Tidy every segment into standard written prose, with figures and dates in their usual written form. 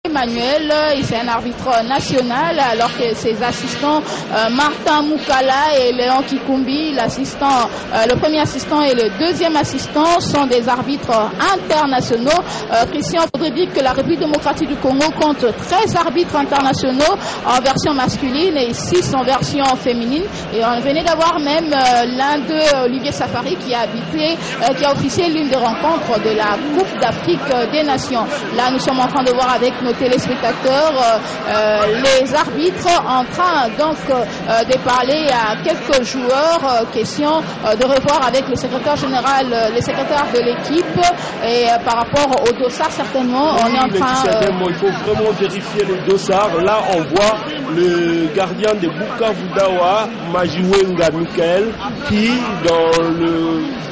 Emmanuel, c'est un arbitre national, alors que ses assistants Martin Moukala et Léon Kikumbi, le premier assistant et le deuxième assistant sont des arbitres internationaux. Christian, voudrait dire que la République démocratique du Congo compte 13 arbitres internationaux en version masculine et 6 en version féminine. Et on venait d'avoir même l'un d'eux, Olivier Safari, qui a officié l'une des rencontres de la Coupe d'Afrique des Nations. Là, nous sommes en train de voir avec nos téléspectateurs les arbitres en train donc de parler à quelques joueurs, question de revoir avec le secrétaire général, le secrétaire de l'équipe, et par rapport au dossard certainement on est en train il faut vraiment vérifier les dossards. Là on voit le gardien de Bukavu-Dawa, Majiwenga Michael, qui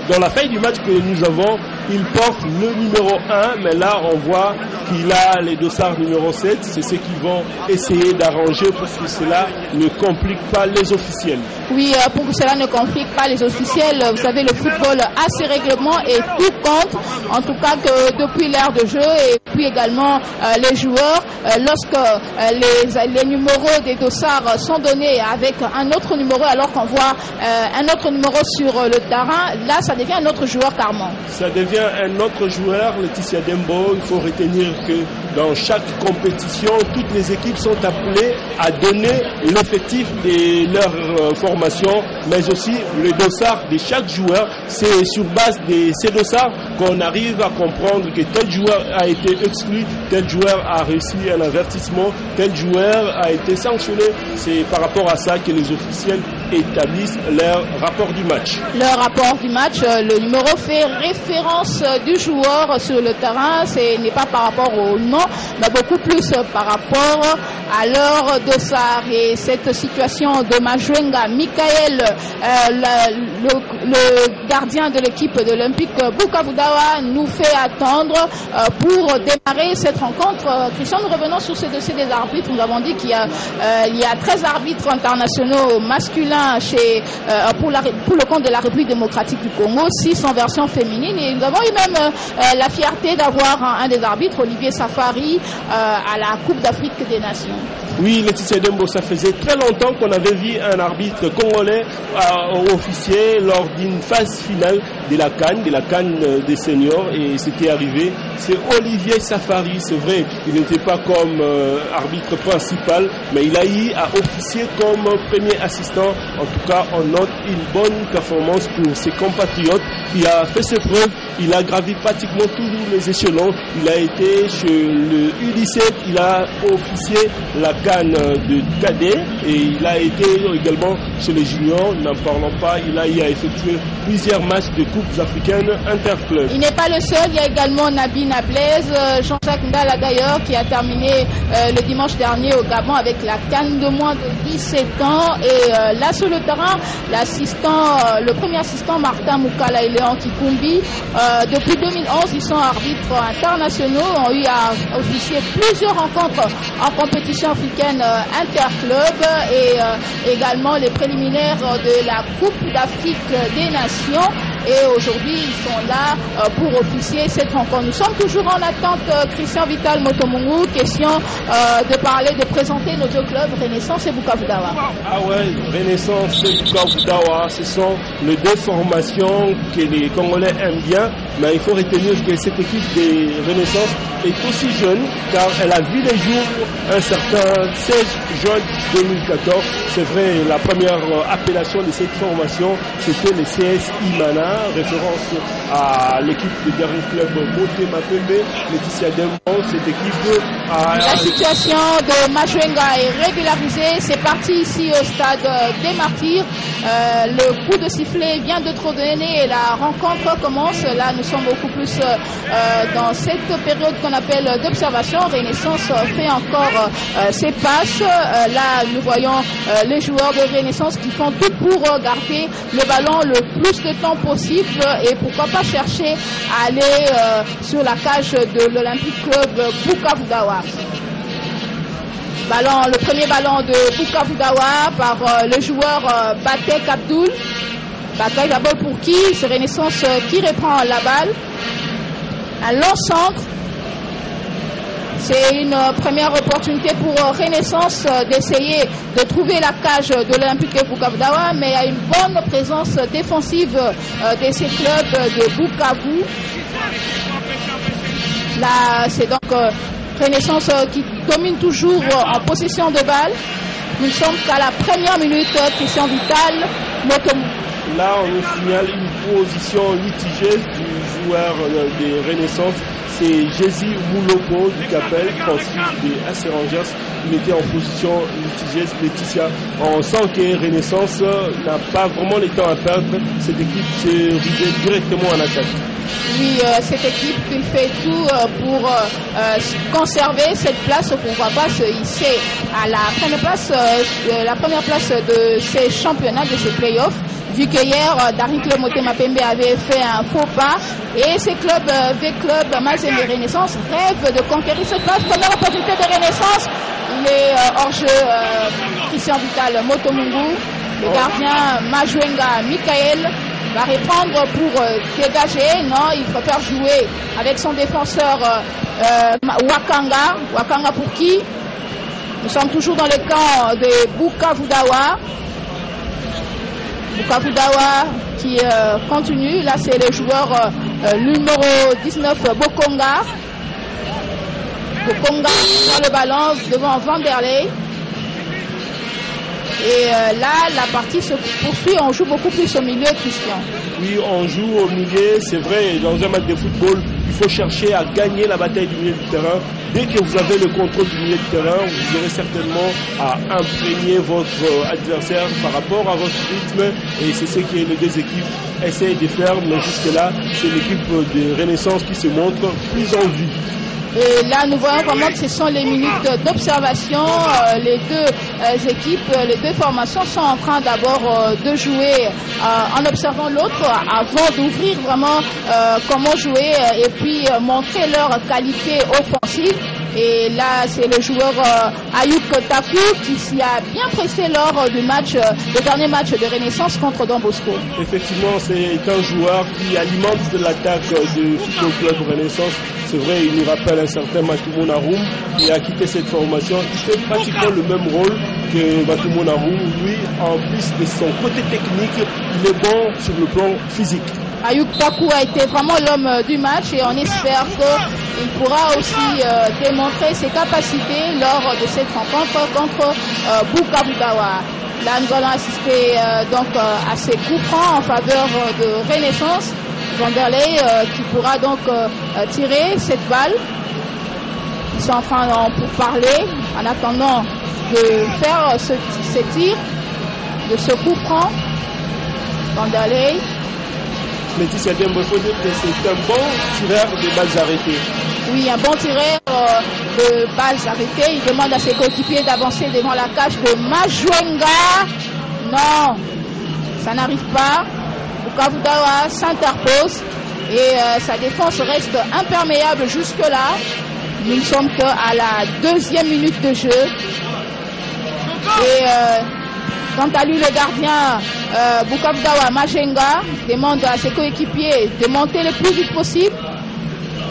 dans la feuille du match que nous avons, il porte le numéro 1, mais là on voit qu'il a les dossards numéro 7. C'est ce qu'ils vont essayer d'arranger pour que cela ne complique pas les officiels. Oui, pour que cela ne complique pas les officiels, vous savez, le football a ses règlements et tout compte. En tout cas que depuis l'ère de jeu et puis également les joueurs, lorsque les numéros des dossards sont donnés avec un autre numéro, alors qu'on voit un autre numéro sur le terrain, là ça devient un autre joueur carrément. Ça devient un autre joueur, Laetitia Dembo. Il faut retenir que dans chaque compétition, toutes les équipes sont appelées à donner l'effectif de leur formation, mais aussi le dossard de chaque joueur. C'est sur base de ces dossards qu'on arrive à comprendre que tel joueur a été exclu, tel joueur a reçu un avertissement, tel joueur a été sanctionné. C'est par rapport à ça que les officiels établissent leur rapport du match. Leur rapport du match, le numéro fait référence du joueur sur le terrain. Ce n'est pas par rapport au nom, mais beaucoup plus par rapport à leur dossard. Et cette situation de Majuenga Michael, le gardien de l'équipe de l'Olympique Bukavu-Dawa, nous fait attendre pour démarrer cette rencontre. Christian, nous revenons sur ce dossier des arbitres. Nous avons dit qu'il y a 13 arbitres internationaux masculins pour le compte de la République démocratique du Congo, 6 en version féminine, et nous avons eu même la fierté d'avoir un des arbitres, Olivier Safari, à la Coupe d'Afrique des Nations. Oui, Laetitia Dembo, ça faisait très longtemps qu'on avait vu un arbitre congolais officier lors d'une phase finale de la CAN des seniors, et c'était arrivé. C'est Olivier Safari, c'est vrai, il n'était pas comme arbitre principal, mais il a eu à officier comme premier assistant. En tout cas, on note une bonne performance pour ses compatriotes. Il a fait ses preuves, il a gravi pratiquement tous les échelons. Il a été chez le U17, il a officié la CAN de cadet, et il a été également chez les juniors. N'en parlons pas, il a eu à effectuer plusieurs matchs de coupes africaines interclubs. Il n'est pas le seul, il y a également Nabi Nablaise, Jean-Jacques Ndala d'ailleurs, qui a terminé le dimanche dernier au Gabon avec la CAN de moins de 17 ans. Et là sur le terrain, le premier assistant Martin Moukala et Léon Kikumbi, depuis 2011, ils sont arbitres internationaux, ont eu à officier plusieurs rencontres en compétition africaine interclub et également les préliminaires de la Coupe d'Afrique des Nations. Et aujourd'hui, ils sont là pour officier cette rencontre. Nous sommes toujours en attente, Christian Vital Motomungu, question de présenter nos deux clubs, Renaissance et Bukavu-Dawa. Ah ouais, Renaissance et Bukavu-Dawa, ce sont les deux formations que les Congolais aiment bien, mais il faut retenir que cette équipe de Renaissance est aussi jeune, car elle a vu les jours un certain 16 juin 2014. C'est vrai, la première appellation de cette formation, c'était le CS Imana, référence à l'équipe du dernier club Moté Mapembe, Laetitia Dembo. Cette équipe la situation de Majuenga est régularisée. C'est parti ici au stade des Martyrs. Le coup de sifflet vient de trop donner et la rencontre commence. Là, nous sommes beaucoup plus dans cette période qu'on appelle d'observation. Renaissance fait encore ses passes. Là, nous voyons les joueurs de Renaissance qui font tout pour garder le ballon le plus de temps possible et pourquoi pas chercher à aller sur la cage de l'Olympique Club Bukavu-Dawa. Le premier ballon de Bukavu-Dawa par le joueur Batek Abdoul. Batek Abdoul pour qui? C'est Renaissance qui reprend la balle. Un long centre. C'est une première opportunité pour Renaissance d'essayer de trouver la cage de l'Olympique de Bukavu-Dawa, mais il y a une bonne présence défensive de ces clubs de Bukavu. Là, c'est donc Renaissance qui domine toujours en possession de balle. Nous sommes qu'à la première minute, Christian Vital, Motomu. Là, on nous signale une position litigieuse du joueur de Renaissance. C'est Jésus Moulopo du Capel, offensif des AC Rangers. Il était en position litigieuse. Laetitia, on sent que Renaissance n'a pas vraiment le temps à perdre. Cette équipe se dirige directement en attaque. Oui, cette équipe qui fait tout pour conserver cette place, pourquoi pas se hisser à la première place de ces championnats, de ces playoffs. Vu que hier, Darik Motema Pembe avait fait un faux pas et ces clubs, V-Club, Mazembe et Renaissance rêvent de conquérir cette place. Première opportunité de Renaissance, il est hors-jeu Christian Vital Motomungu, le gardien Majuenga Michael va reprendre pour dégager. Non, il préfère jouer avec son défenseur Wakanga. Wakanga pour qui? Nous sommes toujours dans le camp de Bukavu-Dawa. Bukavu-Dawa qui continue. Là, c'est le joueur numéro 19, Bokonga. Bokonga prend le ballon devant Vanderlei. Et là, la partie se poursuit. On joue beaucoup plus au milieu, Christian. Oui, on joue au milieu. C'est vrai, dans un match de football, il faut chercher à gagner la bataille du milieu du terrain. Dès que vous avez le contrôle du milieu du terrain, vous aurez certainement à imprégner votre adversaire par rapport à votre rythme. Et c'est ce que les deux équipes essayent de faire. Mais jusque-là, c'est l'équipe de Renaissance qui se montre plus en vue. Et là, nous voyons vraiment que ce sont les minutes d'observation. Les deux équipes, les deux formations sont en train d'abord de jouer en observant l'autre avant d'ouvrir vraiment comment jouer et puis montrer leur qualité offensive. Et là, c'est le joueur Ayuk Taku qui s'y a bien pressé lors du match, le dernier match de Renaissance contre Don Bosco. Effectivement, c'est un joueur qui alimente l'attaque du Football Club Renaissance. C'est vrai, il nous rappelle un certain Matumo Narum qui a quitté cette formation. Il fait pratiquement le même rôle que Matumo Narum. Lui, en plus de son côté technique, il est bon sur le plan physique. Ayuk Taku a été vraiment l'homme du match et on espère qu'il pourra aussi démontrer ses capacités lors de cette rencontre contre Bukavu-Dawa. Là, nous allons assister donc à ces coups francs en faveur de Renaissance. Vanderlei qui pourra donc tirer cette balle. Ils sont en train de parler en attendant de faire ce tir, de ce coup franc. Vanderlei. Laetitia Dembo, il faut dire que c'est un bon tireur de balles arrêtées. Oui, un bon tireur de balles arrêtées. Il demande à ses coéquipiers d'avancer devant la cage de Majuenga. Non, ça n'arrive pas. Bukavu-Dawa s'interpose et sa défense reste imperméable jusque-là. Nous ne sommes qu'à la 2e minute de jeu. Et quant à lui, le gardien Bukavu-Dawa Majenga demande à ses coéquipiers de monter le plus vite possible.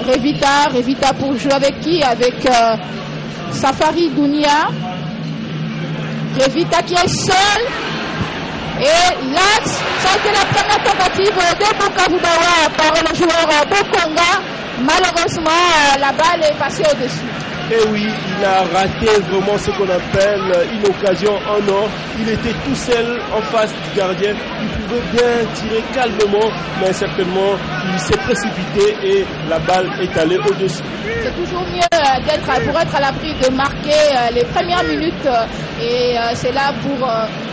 Revita pour jouer avec qui? Avec Safari Dounia. Revita qui est seul. Et l'axe, ça a été la première tentative de Bukavu-Dawa par le joueur Bokonga. Malheureusement, la balle est passée au-dessus. Et oui, il a raté vraiment ce qu'on appelle une occasion en or. Il était tout seul en face du gardien. Il pouvait bien tirer calmement, mais certainement, il s'est précipité et la balle est allée au-dessus. C'est toujours mieux pour être à l'abri de marquer les premières minutes. Et c'est là pour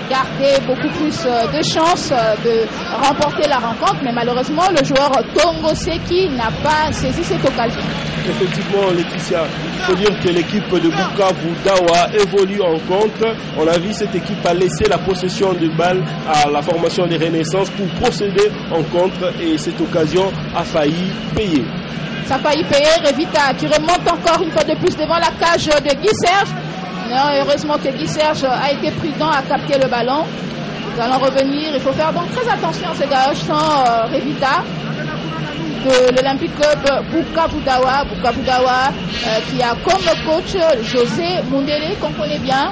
garder beaucoup plus de chances de remporter la rencontre. Mais malheureusement, le joueur Tongo Seki n'a pas saisi cette occasion. Effectivement, Laetitia, il faut dire que l'équipe de Bukavu-Dawa évolue en contre. On a vu cette équipe a laissé la possession de balle à la formation des Renaissances pour procéder en contre et cette occasion a failli payer. Ça a failli payer. Revita qui remonte encore une fois de plus devant la cage de Guy Serge. Non, heureusement que Guy Serge a été prudent à capter le ballon. Nous allons revenir. Il faut faire donc très attention à ces gars sans Revita. de l'Olympique Club Bukavu Dawa. Qui a comme coach José Mundele, qu'on connaît bien,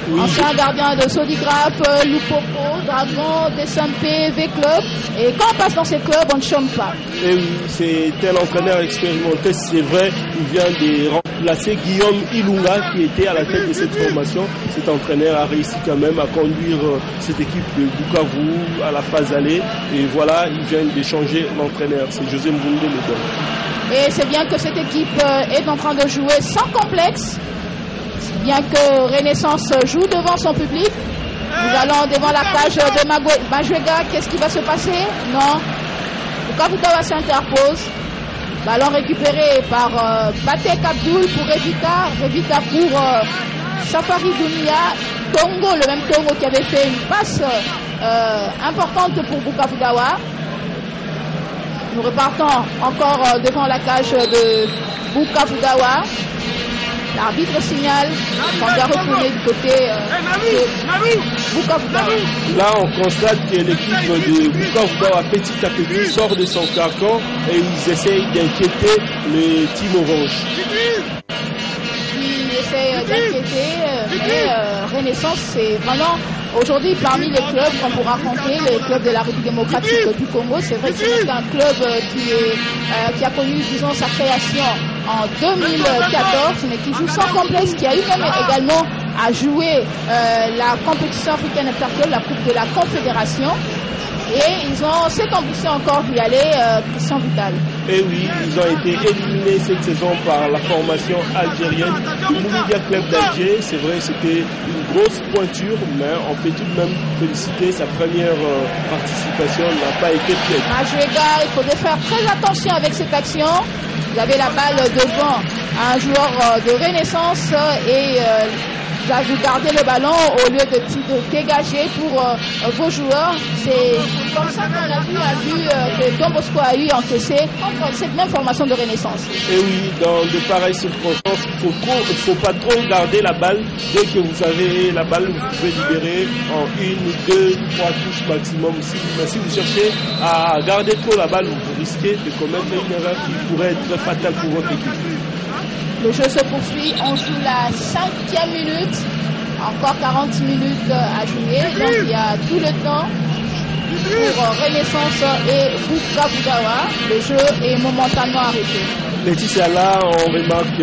oui. Ancien gardien de Sodigraph, Lupopo, Dragon, Desampe, V-Club. Et quand on passe dans ces clubs, on ne chôme pas. Et oui, c'est un entraîneur expérimenté, c'est vrai. Il vient de remplacer Guillaume Ilunga qui était à la tête de cette formation. Cet entraîneur a réussi quand même à conduire cette équipe de Bukavu à la phase aller. Et voilà, il vient de changer l'entraîneur. C'est José Mundele. Et c'est bien que cette équipe est en train de jouer sans complexe. C'est bien que Renaissance joue devant son public. Nous allons devant la cage de Majwega. Qu'est-ce qui va se passer? Non. Bukavu Dawa s'interpose. Ballon récupéré par Batek Abdul pour Revita. Revita pour Safari Dunia. Tongo, le même Tongo qui avait fait une passe importante pour Bukavu Dawa. Nous repartons encore devant la cage de Bukavu Dawa. L'arbitre signale qu'on doit retourner du côté de Bukavu Dawa. Là, on constate que l'équipe de Bukavu Dawa petit à petit sort de son carcan et ils essayent d'inquiéter le team orange. Ils essayent d'inquiéter, mais Renaissance, c'est vraiment aujourd'hui parmi les clubs qu'on pourra compter, les clubs de la République démocratique du Congo. C'est vrai que c'est un club qui a connu, disons, sa création en 2014, mais qui joue sans complexe, qui a eu même également à jouer la compétition africaine interclub, la Coupe de la Confédération. Et ils ont cette ambition encore d'y aller, Christian Vital. Et oui, ils ont été éliminés cette saison par la formation algérienne Mouloudia Club d'Alger. C'est vrai, c'était une grosse pointure, mais on peut tout de même féliciter sa première participation, n'a pas été piège. Majwega, il faudrait faire très attention avec cette action. Vous avez la balle devant un joueur de Renaissance et vous gardez le ballon au lieu de dégager pour vos joueurs. C'est comme ça qu'on a vu que Don Bosco a eu encaissé contre cette même formation de Renaissance. Et oui, dans de pareilles circonstances, il ne faut pas trop garder la balle. Dès que vous avez la balle, vous pouvez libérer en 1, 2, 3 touches maximum. Si vous cherchez à garder trop la balle, vous risquez de commettre une erreur qui pourrait être fatale pour votre équipe. Le jeu se poursuit, on joue la 5e minute, encore 40 minutes à jouer, donc il y a tout le temps pour Renaissance et Bukavu Dawa. Le jeu est momentanément arrêté. Laetitia, là, on remarque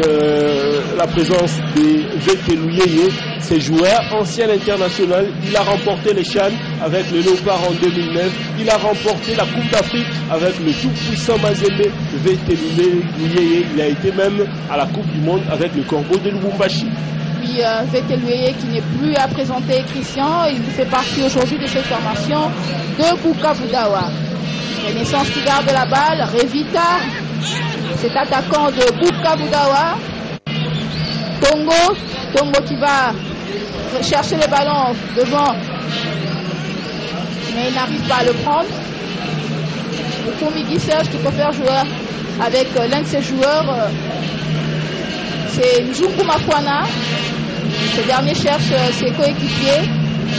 la présence de Vetelouyeye, ce joueur ancien international. Il a remporté les CHAN avec le Léopard en 2009. Il a remporté la Coupe d'Afrique avec le tout-puissant Mazembe. Vetelouyeye, il a été même à la Coupe du Monde avec le Corbeau de Lubumbashi. Puis Vetelouyeye qui n'est plus à présenter, Christian, il fait partie aujourd'hui de cette formation de Bukavu Dawa. Renaissance qui garde la balle, Revita, cet attaquant de Bukavu Dawa. Tongo qui va chercher le ballon devant, mais il n'arrive pas à le prendre. Le Toumidi Serge qui peut faire joueur avec l'un de ses joueurs, c'est Njungu Mafwana. Ce dernier cherche ses coéquipiers.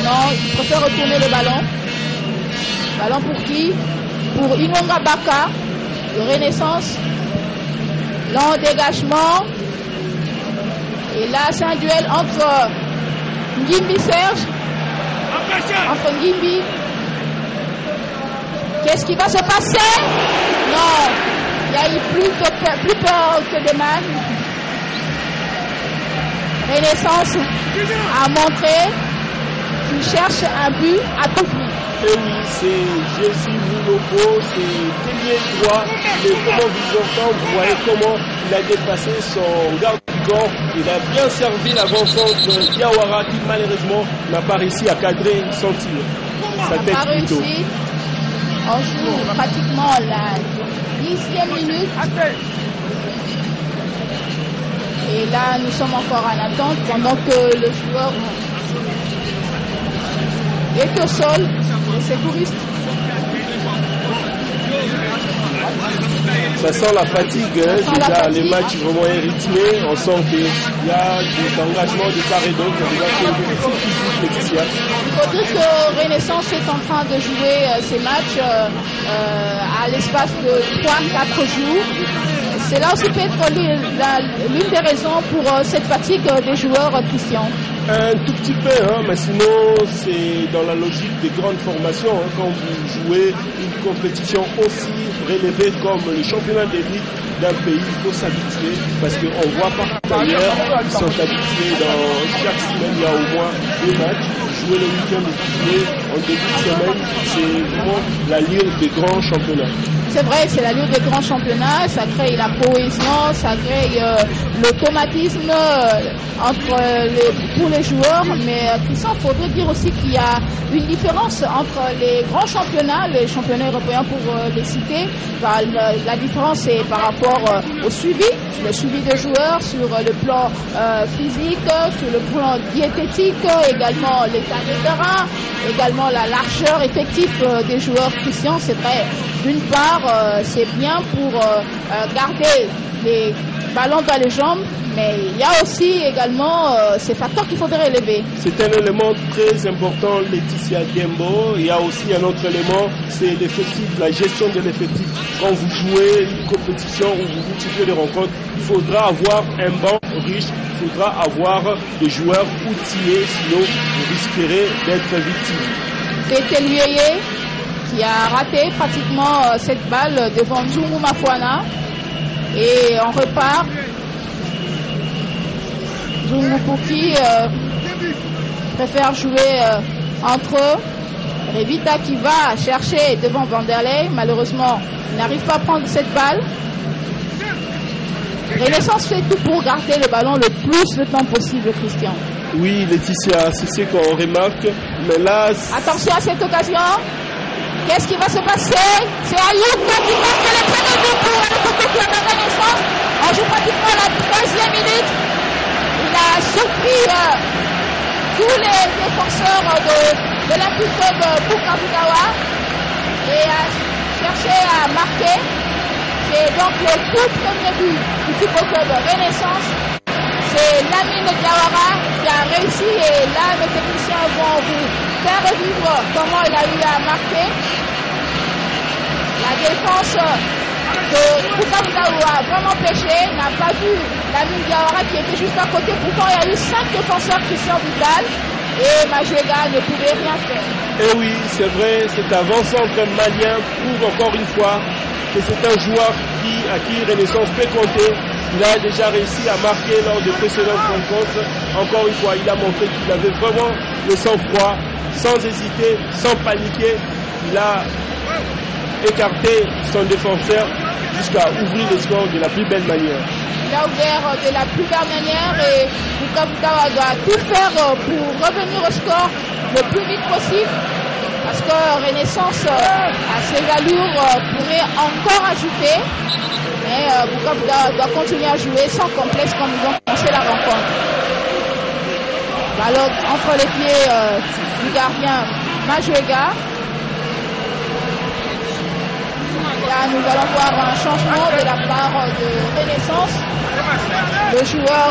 Non, il préfère retourner le ballon. Ballon pour qui? Pour Inonga Baka de Renaissance. Long dégagement. Et là, c'est un duel entre Ngimbi Serge. Entre Ngimbi. Qu'est-ce qui va se passer? Non, il y a eu plus peur que de mal. Renaissance a montré qu'il cherche un but à tout prix. Et oui, c'est Jésus Mouloko, c'est ailier droit. Mais comment vous entendez, vous voyez comment il a dépassé son garde du corps. Il a bien servi l'avant-centre de Diawara qui malheureusement n'a pas réussi à cadrer son tir. Sa tête plutôt. Réussi. On joue pratiquement la 10e minute. Et là, nous sommes encore en attente pendant que le joueur est au sol, le secouriste. Ça sent la fatigue, déjà les matchs vraiment rythmés, on sent qu'il y a des engagements de part et d'autre, Laetitia. Il faut dire que Renaissance est en train de jouer ces matchs à l'espace de 3-4 jours. C'est là aussi peut-être l'une des raisons pour cette fatigue des joueurs, Christian. Un tout petit peu, mais sinon c'est dans la logique des grandes formations. Quand vous jouez une compétition aussi relevée comme le championnat d'élite d'un pays, il faut s'habituer parce qu'on voit par ailleurs ils sont habitués dans chaque semaine, il y a au moins 2 matchs. Jouer le week-end et en début de semaine, c'est vraiment l'allure des grands championnats. C'est vrai, c'est l'allure des grands championnats, ça crée la cohésion, ça crée l'automatisme pour les joueurs, mais Christian, il faudrait dire aussi qu'il y a une différence entre les grands championnats, les championnats européens pour les citer. La différence est par rapport au suivi, le suivi des joueurs sur le plan physique, sur le plan diététique, également l'état de terrain, également la largeur effective des joueurs. Christian, c'est vrai, d'une part, c'est bien pour garder les ballons dans les jambes, mais il y a aussi également ces facteurs qu'il faudrait élever. C'est un élément très important, Laetitia Diembo. Il y a aussi un autre élément, c'est l'effectif, la gestion de l'effectif. Quand vous jouez une compétition ou vous multipliez les rencontres, il faudra avoir un banc riche, il faudra avoir des joueurs outillés, sinon vous risquerez d'être victime. C'était Luyeye qui a raté pratiquement cette balle devant Nzungu Mafuana. Et on repart. Nzungu Puki préfère jouer entre eux. Revita qui va chercher devant Vanderlei. Malheureusement, il n'arrive pas à prendre cette balle. Renaissance fait tout pour garder le ballon le plus de temps possible, Christian. Oui, Laetitia, c'est ce qu'on remarque. Mais là... Attention à cette occasion. Qu'est-ce qui va se passer? C'est Ayoub qui marque le premier but pour le club de Renaissance. On joue pratiquement la 13e minute. Il a surpris tous les défenseurs de l'Olympique Club Bukavu-Dawa et a cherché à marquer. C'est donc le tout premier but du Football Club Renaissance. C'est Lamine Diawara qui a réussi et là les techniciens vont vous faire revivre comment il a eu à marquer. La défense de Bukavu-Dawa a vraiment pêché, n'a pas vu Lamine Diawara qui était juste à côté. Pourtant il y a eu 5 défenseurs Christian Vidal et Majega ne pouvait rien faire. Et oui, c'est vrai, cet avant-centre malien prouve encore une fois que c'est un joueur à qui Renaissance peut compter. Il a déjà réussi à marquer lors de précédentes rencontres. Encore une fois, il a montré qu'il avait vraiment le sang-froid, sans hésiter, sans paniquer. Il a écarté son défenseur jusqu'à ouvrir le score de la plus belle manière. Il a ouvert de la plus belle manière et Bukavu-Dawa doit tout faire pour revenir au score le plus vite possible. Parce que Renaissance, à ses allures, pourrait encore ajouter. Mais Bukavu-Dawa doit continuer à jouer sans complexe comme ils ont commencé la rencontre. Ballon entre les pieds du gardien Majega. Là, nous allons voir un changement de la part de Renaissance. Le joueur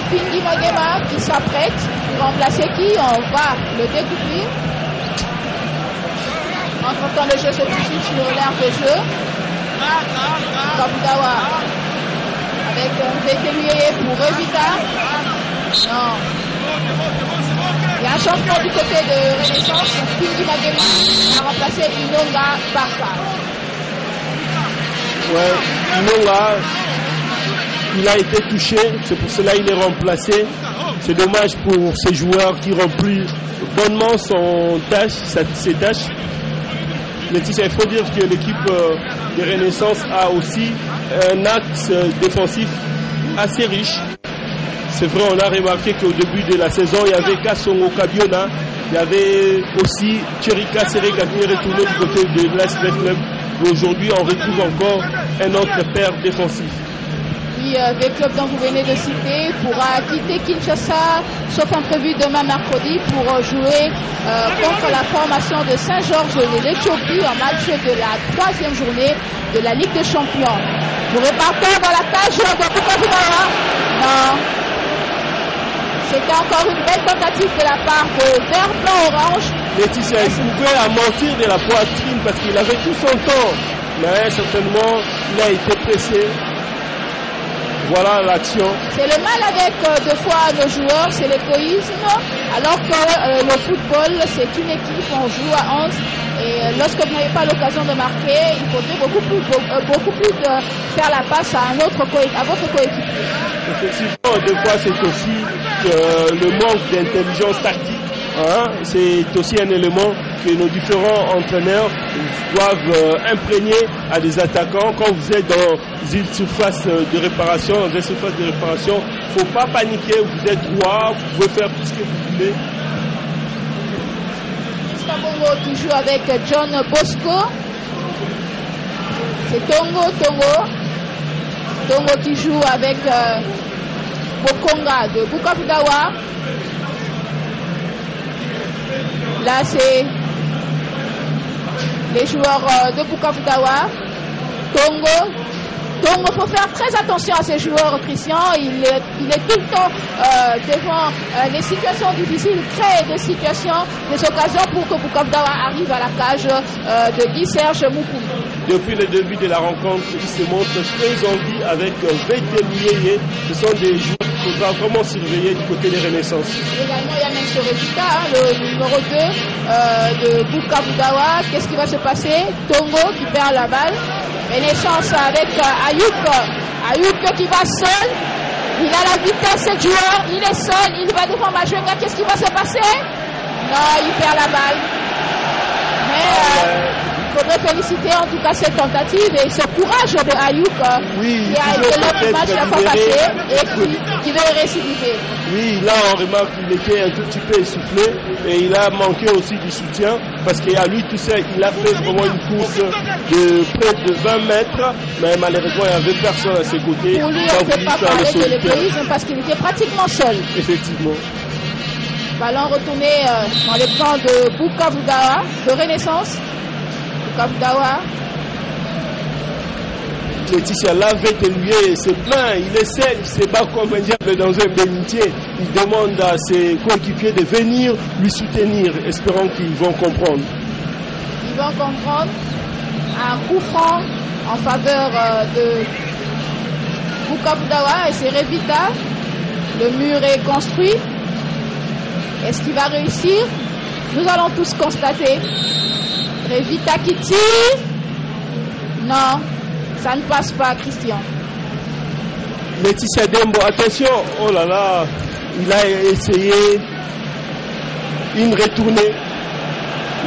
Findi Magema qui s'apprête pour remplacer qui? On va le découvrir. Entre-temps, le jeu se poursuit sur l'aire de jeu. Bukavu-Dawa avec Nzekeluye pour Revita. Non. Il y a un changement du côté de Renaissance. Findi Magema a remplacé Inonga Barca. Ouais, Inonga, il a été touché, c'est pour cela qu'il est remplacé. C'est dommage pour ces joueurs qui remplissent bonnement ses tâches. Laetitia, il faut dire que l'équipe de Renaissance a aussi un axe défensif assez riche. C'est vrai, on a remarqué qu'au début de la saison, il y avait Kassongo Kabiona, il y avait aussi Chirika Serega qui est retourné du côté de l'Asbel Club. Aujourd'hui, on retrouve encore un autre paire défensif. Oui, Puis V-Club dont vous venez de citer pourra quitter Kinshasa, sauf imprévu demain mercredi, pour jouer contre la formation de Saint-Georges de l'Éthiopie en match de la 3e journée de la Ligue des Champions. Nous repartons dans la cage de Bukavu-Dawa. Non. C'était encore une belle tentative de la part de Vert Blanc Orange. Laetitia, il pouvait amortir de la poitrine parce qu'il avait tout son temps. Mais certainement, il a été pressé. Voilà l'action. C'est le mal avec deux fois nos joueurs, c'est l'égoïsme. Alors que le football, c'est une équipe, on joue à 11. Et lorsque vous n'avez pas l'occasion de marquer, il faudrait beaucoup plus de faire la passe à votre coéquipier. Effectivement, deux fois, c'est aussi le manque d'intelligence tactique. Hein, c'est aussi un élément que nos différents entraîneurs doivent imprégner à des attaquants. Quand vous êtes dans une surface de réparation, il ne faut pas paniquer, vous êtes droit, vous pouvez faire tout ce que vous voulez. Bongo qui joue avec John Bosco. C'est Tongo qui joue avec Bokonga de Bukavu-Dawa. Là, c'est les joueurs de Bukavu-Dawa. Tongo, faut faire très attention à ces joueurs, Christian. Il est tout le temps devant les situations difficiles, il crée des situations, des occasions pour que Bukavu-Dawa arrive à la cage de Guy Serge Moukoumi. Depuis le début de la rencontre, il se montre très en vie avec Vétélié. Ce sont des joueurs qu'il faudra vraiment surveiller du côté des Renaissances. Également, il y a même ce résultat, le numéro 2 de Bukavu-Dawa. Qu'est-ce qui va se passer? Tongo qui perd la balle. Renaissance avec Ayouk qui va seul. Il a la vitesse, ce joueur. Il est seul. Il va devant Majenga. Qu'est-ce qui va se passer? Non, il perd la balle. Mais il faudrait féliciter en tout cas cette tentative et ce courage de Ayouk qui a été là le match la fois passée et qui veut récidiver. Oui, là on remarque qu'il était un tout petit peu essoufflé et il a manqué aussi du soutien parce qu'à lui tout seul, il a fait vraiment une course de près de 20 mètres, mais malheureusement il n'y avait personne à ses côtés. Pour lui, on ne peut pas parler de l'égoïsme parce qu'il était pratiquement seul. Effectivement. Ballon retourné dans les plans de Bukavu-Dawa, de Renaissance. Bukavu-Dawa. Laetitia Vétélié se plaint, il essaie, il se bat comme un diable dans un bénitier. Il demande à ses coéquipiers de venir lui soutenir, espérant qu'ils vont comprendre. Ils vont comprendre. Un coup franc en faveur de Bukavu-Dawa et c'est Revita. Le mur est construit. Est-ce qu'il va réussir? Nous allons tous constater. Revita qui tire. Non, ça ne passe pas, Christian. Laetitia Dembo, attention. Oh là là, il a essayé une retournée.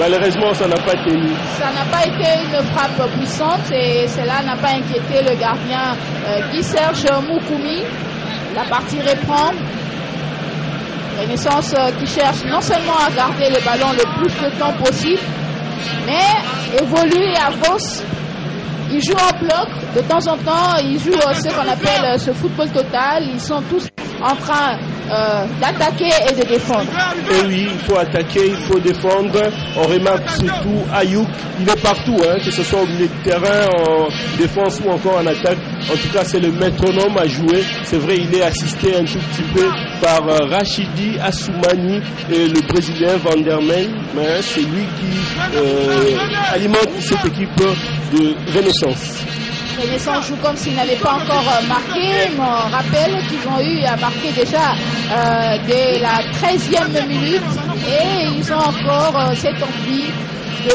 Malheureusement, ça n'a pas tenu. Ça n'a pas été une frappe puissante et cela n'a pas inquiété le gardien Guy Serge Moukoumi. La partie reprend. Renaissance qui cherche non seulement à garder le ballon le plus de temps possible, mais évolue et avance. Ils jouent en bloc, de temps en temps, ils jouent ce qu'on appelle ce football total. Ils sont tous en train d'attaquer et de défendre. Et oui, il faut attaquer, il faut défendre. On remarque surtout Ayouk, il est partout, hein, que ce soit au milieu de terrain, en défense ou encore en attaque. En tout cas, c'est le métronome à jouer. C'est vrai, il est assisté un tout petit peu par Rachidi Assoumani et le Brésilien Vandermeij. Mais c'est lui qui alimente cette équipe de Renaissance. Renaissance joue comme s'ils n'avaient pas encore marqué. On rappelle qu'ils ont eu à marquer déjà dès la 13e minute et ils ont encore cette envie de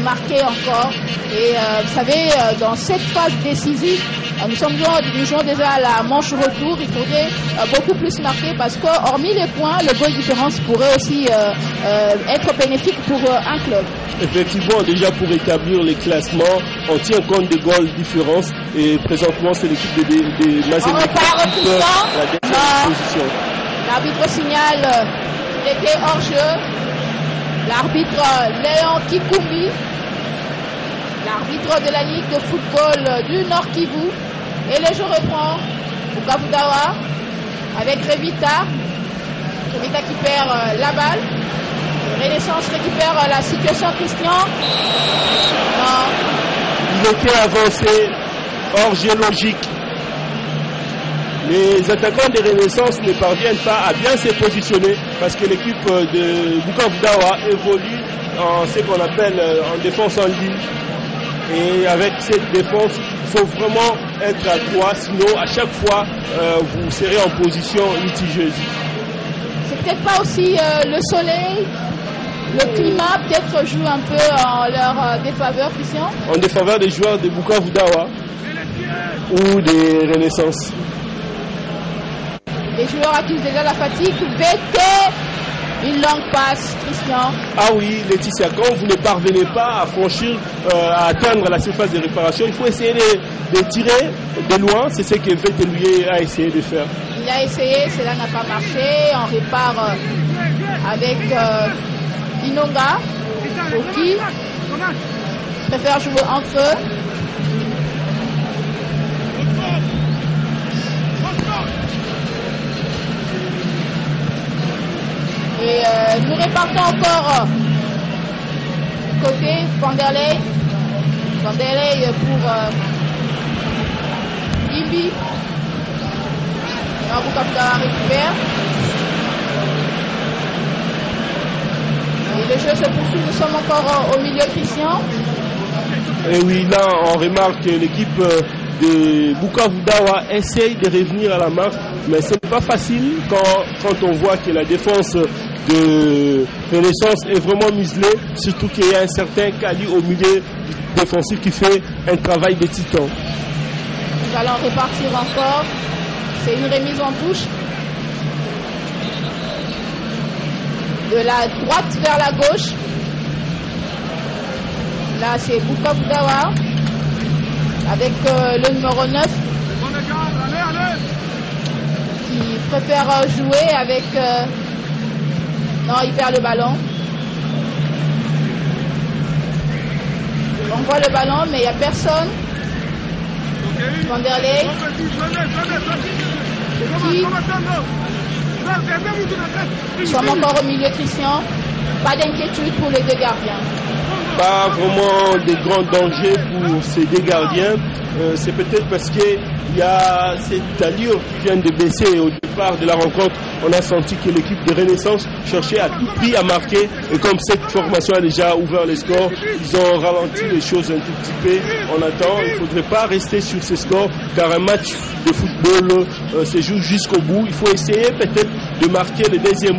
marquer encore. Et vous savez, dans cette phase décisive, nous jouons déjà la manche retour. Il faudrait beaucoup plus marquer parce que, hormis les points, le goal différence pourrait aussi être bénéfique pour un club. Effectivement, déjà pour établir les classements, on tient compte des goals différence et présentement c'est l'équipe de Mazembe qui occupe la dernière position. L'arbitre signale qu'il était hors jeu. L'arbitre Léon Kikumbi, l'arbitre de la Ligue de football du Nord Kivu. Et le jeu reprend Bukavu Dawa avec Revita. Revita qui perd la balle. Renaissance récupère la situation. Christian. Non. Il était avancé, hors géologique. Les attaquants de Renaissance ne parviennent pas à bien se positionner parce que l'équipe de Bukavu Dawa évolue en ce qu'on appelle en défense en ligne. Et avec cette défense, il faut vraiment être à 3, sinon à chaque fois, vous serez en position litigieuse. C'est peut-être pas aussi le soleil, le climat peut-être joue un peu en leur défaveur, Christian? En défaveur des joueurs de Bukavu Dawa ou des Renaissance. Les joueurs accusent déjà la fatigue. VT, une longue passe, Christian. Ah oui, Laetitia, quand vous ne parvenez pas à franchir, à atteindre la surface de réparation, il faut essayer de tirer de loin. C'est ce que VT a essayé de faire. Il a essayé, cela n'a pas marché. On répare avec Inonga, qui préfère jouer entre eux. Et nous répartons encore côté Vanderlei. Vanderlei pour Ibi. Bukavu Dawa récupère. Et le jeu se poursuit, nous sommes encore au milieu, Christian. Et oui, là on remarque que l'équipe de Bukavu Dawa essaye de revenir à la marque, mais ce n'est pas facile quand on voit que la défense de Renaissance est vraiment muselée, surtout qu'il y a un certain Kali au milieu défensif qui fait un travail de titan. Nous allons repartir encore. C'est une remise en touche. De la droite vers la gauche. Là, c'est Bukavu Dawa avec le numéro 9 qui préfère jouer avec... Non, il perd le ballon. On voit le ballon, mais il n'y a personne. Vanderlei. Nous sommes encore au milieu, Christian. Pas d'inquiétude pour les deux gardiens. Pas vraiment de grands dangers pour ces deux gardiens. C'est peut-être parce qu'il y a cette allure qui vient de baisser au départ de la rencontre. On a senti que l'équipe de Renaissance cherchait à tout prix à marquer. Et comme cette formation a déjà ouvert les scores, ils ont ralenti les choses un tout petit peu. On attend, il ne faudrait pas rester sur ces scores car un match de football se joue jusqu'au bout. Il faut essayer peut-être de marquer le deuxième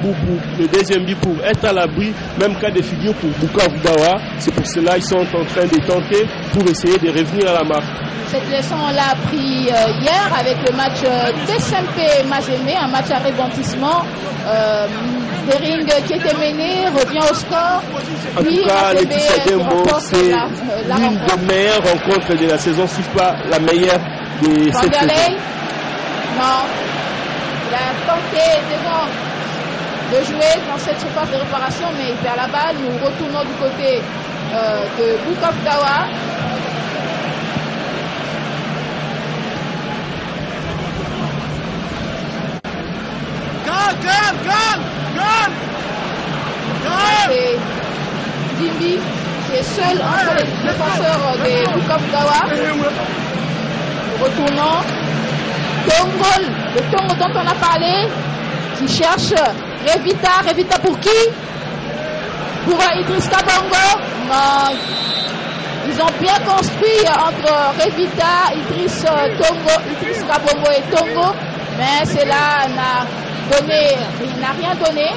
but pour être à l'abri, même cas de figure pour Bukavu Dawa. C'est pour cela qu'ils sont en train de tenter pour essayer de revenir à la marque. Cette leçon, on l'a appris hier avec le match TSMP Mazembe, un match à rebondissement. Dering qui était mené revient au score. En tout cas, Laetitia Dembo, c'est l'une des meilleures rencontres de la saison, si pas la meilleure de cette saison. Non, il a tenté de jouer dans cette surface de réparation, mais il perd la balle. Nous retournons du côté de Bukavu Dawa. C'est Dimbi qui est seul entre les défenseurs de Bukavu Dawa. Nous retournons. Tongol, le Tongo dont on a parlé, qui cherche Revita. Revita pour qui? Pour Idriss Kabongo. Non. Ils ont bien construit entre Revita, Idriss Kabongo et Tongo, mais cela n'a rien donné.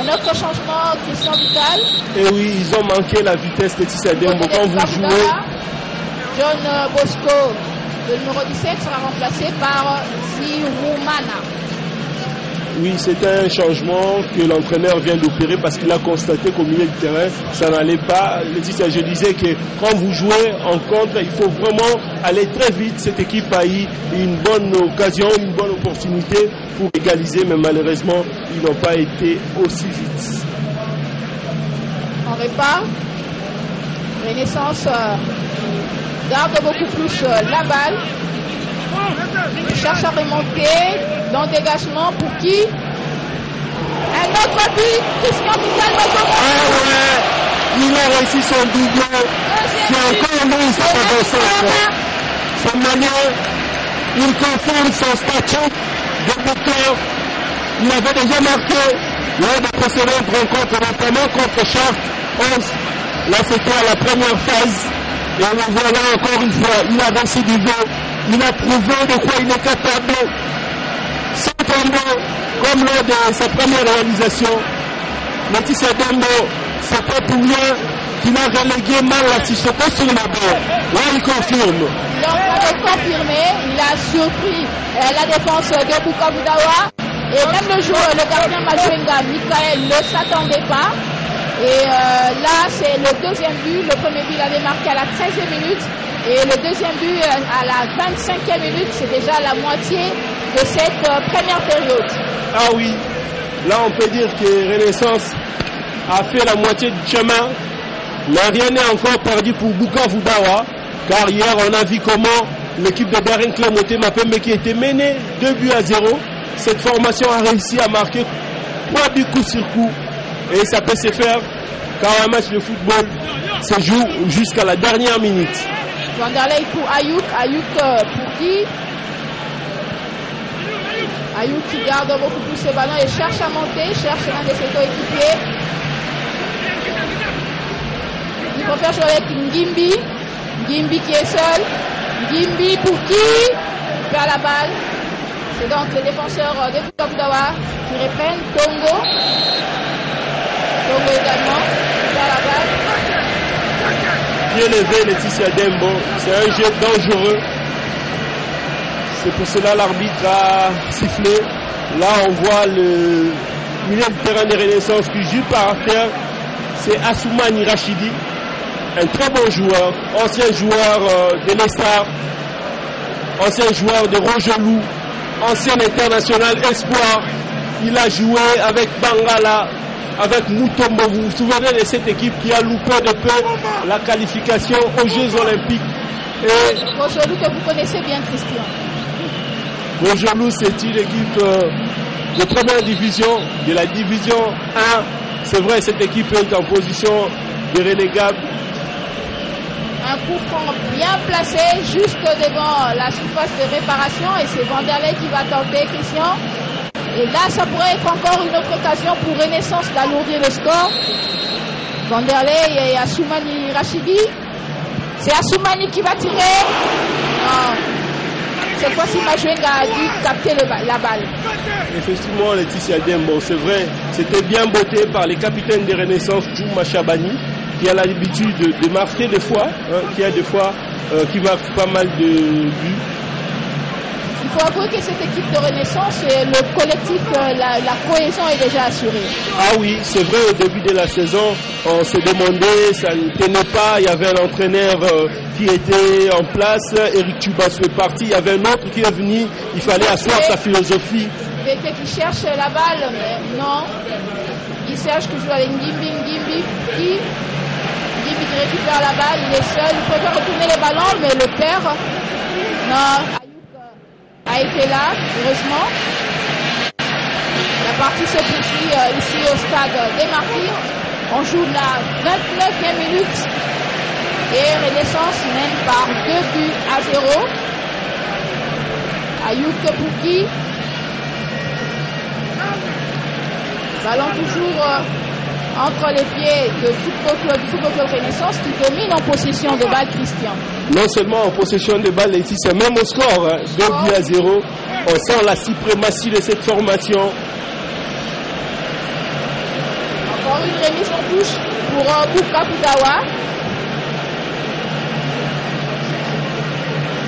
Un autre changement, Christian Vital. Et oui, ils ont manqué la vitesse de Laetitia Dembo. Quand vous jouez, John Bosco, le numéro 17, sera remplacé par Ziroumana. Oui, c'est un changement que l'entraîneur vient d'opérer parce qu'il a constaté qu'au milieu du terrain, ça n'allait pas. Laetitia, je disais que quand vous jouez en contre, il faut vraiment aller très vite. Cette équipe a eu une bonne occasion, une bonne opportunité pour égaliser, mais malheureusement, ils n'ont pas été aussi vite. On répare. Renaissance garde beaucoup plus la balle. Il cherche à remonter dans le dégagement pour qui? Un autre but, Christian Michel. Ah ouais, il a réussi son doublé. C'est encore lui, ça va sa manière. Il confirme son statut de buteur. Il avait déjà marqué lors des précédentes rencontres, notamment contre Chartres 11. Là, c'était à la première phase. Et le voilà encore une fois. Il a versé du vent. Il a prouvé de quoi il est capable. Cependant, comme lors de sa première réalisation, Laetitia Dembo, c'est pas pour rien qu'il a relégué mal la Sissoko sur la balle. Là, il confirme. Il est en train de confirmer. Il a surpris la défense de Bukavu Dawa. Et même le joueur, le gardien Majuenga, Michael, ne s'attendait pas. Et là, c'est le deuxième but. Le premier but, il avait marqué à la 13e minute. Et le deuxième but, à la 25e minute, c'est déjà la moitié de cette première période. Ah oui, là, on peut dire que Renaissance a fait la moitié du chemin. Mais rien n'est encore perdu pour Bukavu Dawa. Car hier, on a vu comment l'équipe de Darren Clamoté Mapembe, qui était menée 2-0. Cette formation a réussi à marquer 3 buts coup sur coup. Et ça peut se faire car un match de football se joue jusqu'à la dernière minute. Vanderlei pour Ayouk. Ayouk pour qui? Ayouk qui garde beaucoup plus ses ballons et cherche à monter, cherche l'un de ses coéquipiers. Il préfère jouer avec Ngimbi. Ngimbi qui est seul. Ngimbi pour qui? Il perd la balle. C'est donc les défenseurs de Bukavu Dawa qui reprennent. Congo. Congo également. Il perd la balle. Bien levé Laetitia Dembo. C'est un jeu dangereux. C'est pour cela l'arbitre a sifflé. Là on voit le milieu de terrain de Renaissance qui joue par terre. C'est Assoumani Rachidi. Un très bon joueur. Ancien joueur de l'Estar. Ancien joueur de Rogelou. Ancien international espoir. Il a joué avec Bangala, avec Mutombo. Vous vous souvenez de cette équipe qui a loupé de peu la qualification aux Jeux Olympiques. Et Rogelou que vous connaissez bien, Christian. Rogelou, c'est une équipe de première division, de la division 1. C'est vrai, cette équipe est en position de relégable. Un coup franc bien placé juste devant la surface de réparation et c'est Vanderlei qui va tenter, Christian. Et là, ça pourrait être encore une autre occasion pour Renaissance d'alourdir le score. Vanderlei et Assoumani Rachidi. C'est Assoumani qui va tirer. Non. Cette fois-ci, Majuenga a dû capter la balle. Effectivement, Laetitia Dembo, c'est vrai, c'était bien botté par les capitaines de Renaissance, Djouma Chabani, qui a l'habitude de marquer des fois, qui a des fois qui marque pas mal de buts. Il faut avouer que cette équipe de Renaissance, le collectif, la cohésion est déjà assurée. Ah oui, c'est vrai, au début de la saison, on s'est demandé, ça ne tenait pas, il y avait un entraîneur qui était en place, Eric Tubasso est parti, il y avait un autre qui est venu, il fallait asseoir sa philosophie. Bete qui cherche la balle, mais non. Il cherche que joue avec Ngimbi qui récupère la balle, il est seul, il préfère retourner les ballons, mais le perd. Non, Ayouk a été là, heureusement. La partie se poursuit ici au stade des Martyrs. On joue la 29e minute et Renaissance mène par 2-0. Ayouk pour qui? Ballon toujours entre les pieds de Football Club Renaissance qui domine en possession de balle, Christian. Non seulement en possession de balle, ici c'est même au score, 2-0. On sent la suprématie de cette formation. Encore une remise en touche pour Bukavu Dawa.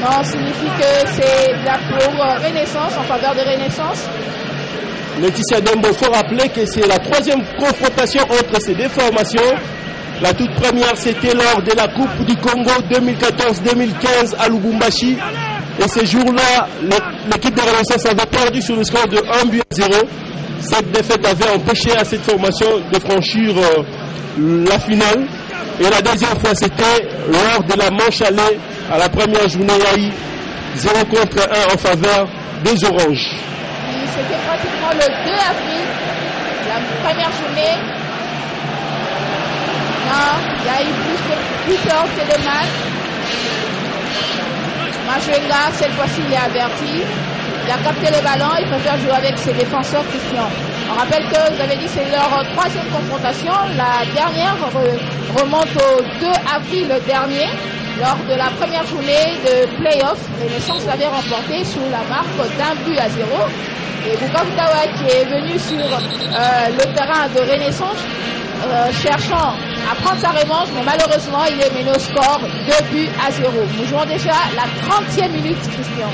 Non, signifie que c'est là pour Renaissance, en faveur de Renaissance. Laetitia Dembo, il faut rappeler que c'est la troisième confrontation entre ces deux formations. La toute première, c'était lors de la Coupe du Congo 2014-2015 à Lubumbashi. Et ce jour-là, l'équipe de Renaissance avait perdu sur le score de 1-0. Cette défaite avait empêché à cette formation de franchir la finale. Et la deuxième fois, c'était lors de la manche allée à la première journée AI 0 contre 1 en faveur des Oranges. C'était pratiquement le 2 avril, la première journée. Non, il y a eu plus heures que de match. Majenga, cette fois-ci, il est averti. Il a capté le ballon, il préfère jouer avec ses défenseurs Christian. On rappelle que vous avez dit c'est leur troisième confrontation. La dernière remonte au 2 avril dernier, lors de la première journée de play-off. Renaissance l'avait remporté sous la marque d'1-0. Et Bukavu Dawa qui est venu sur le terrain de Renaissance, cherchant à prendre sa revanche, mais malheureusement il est mené au score 2-0. Nous jouons déjà la 30e minute, Christian.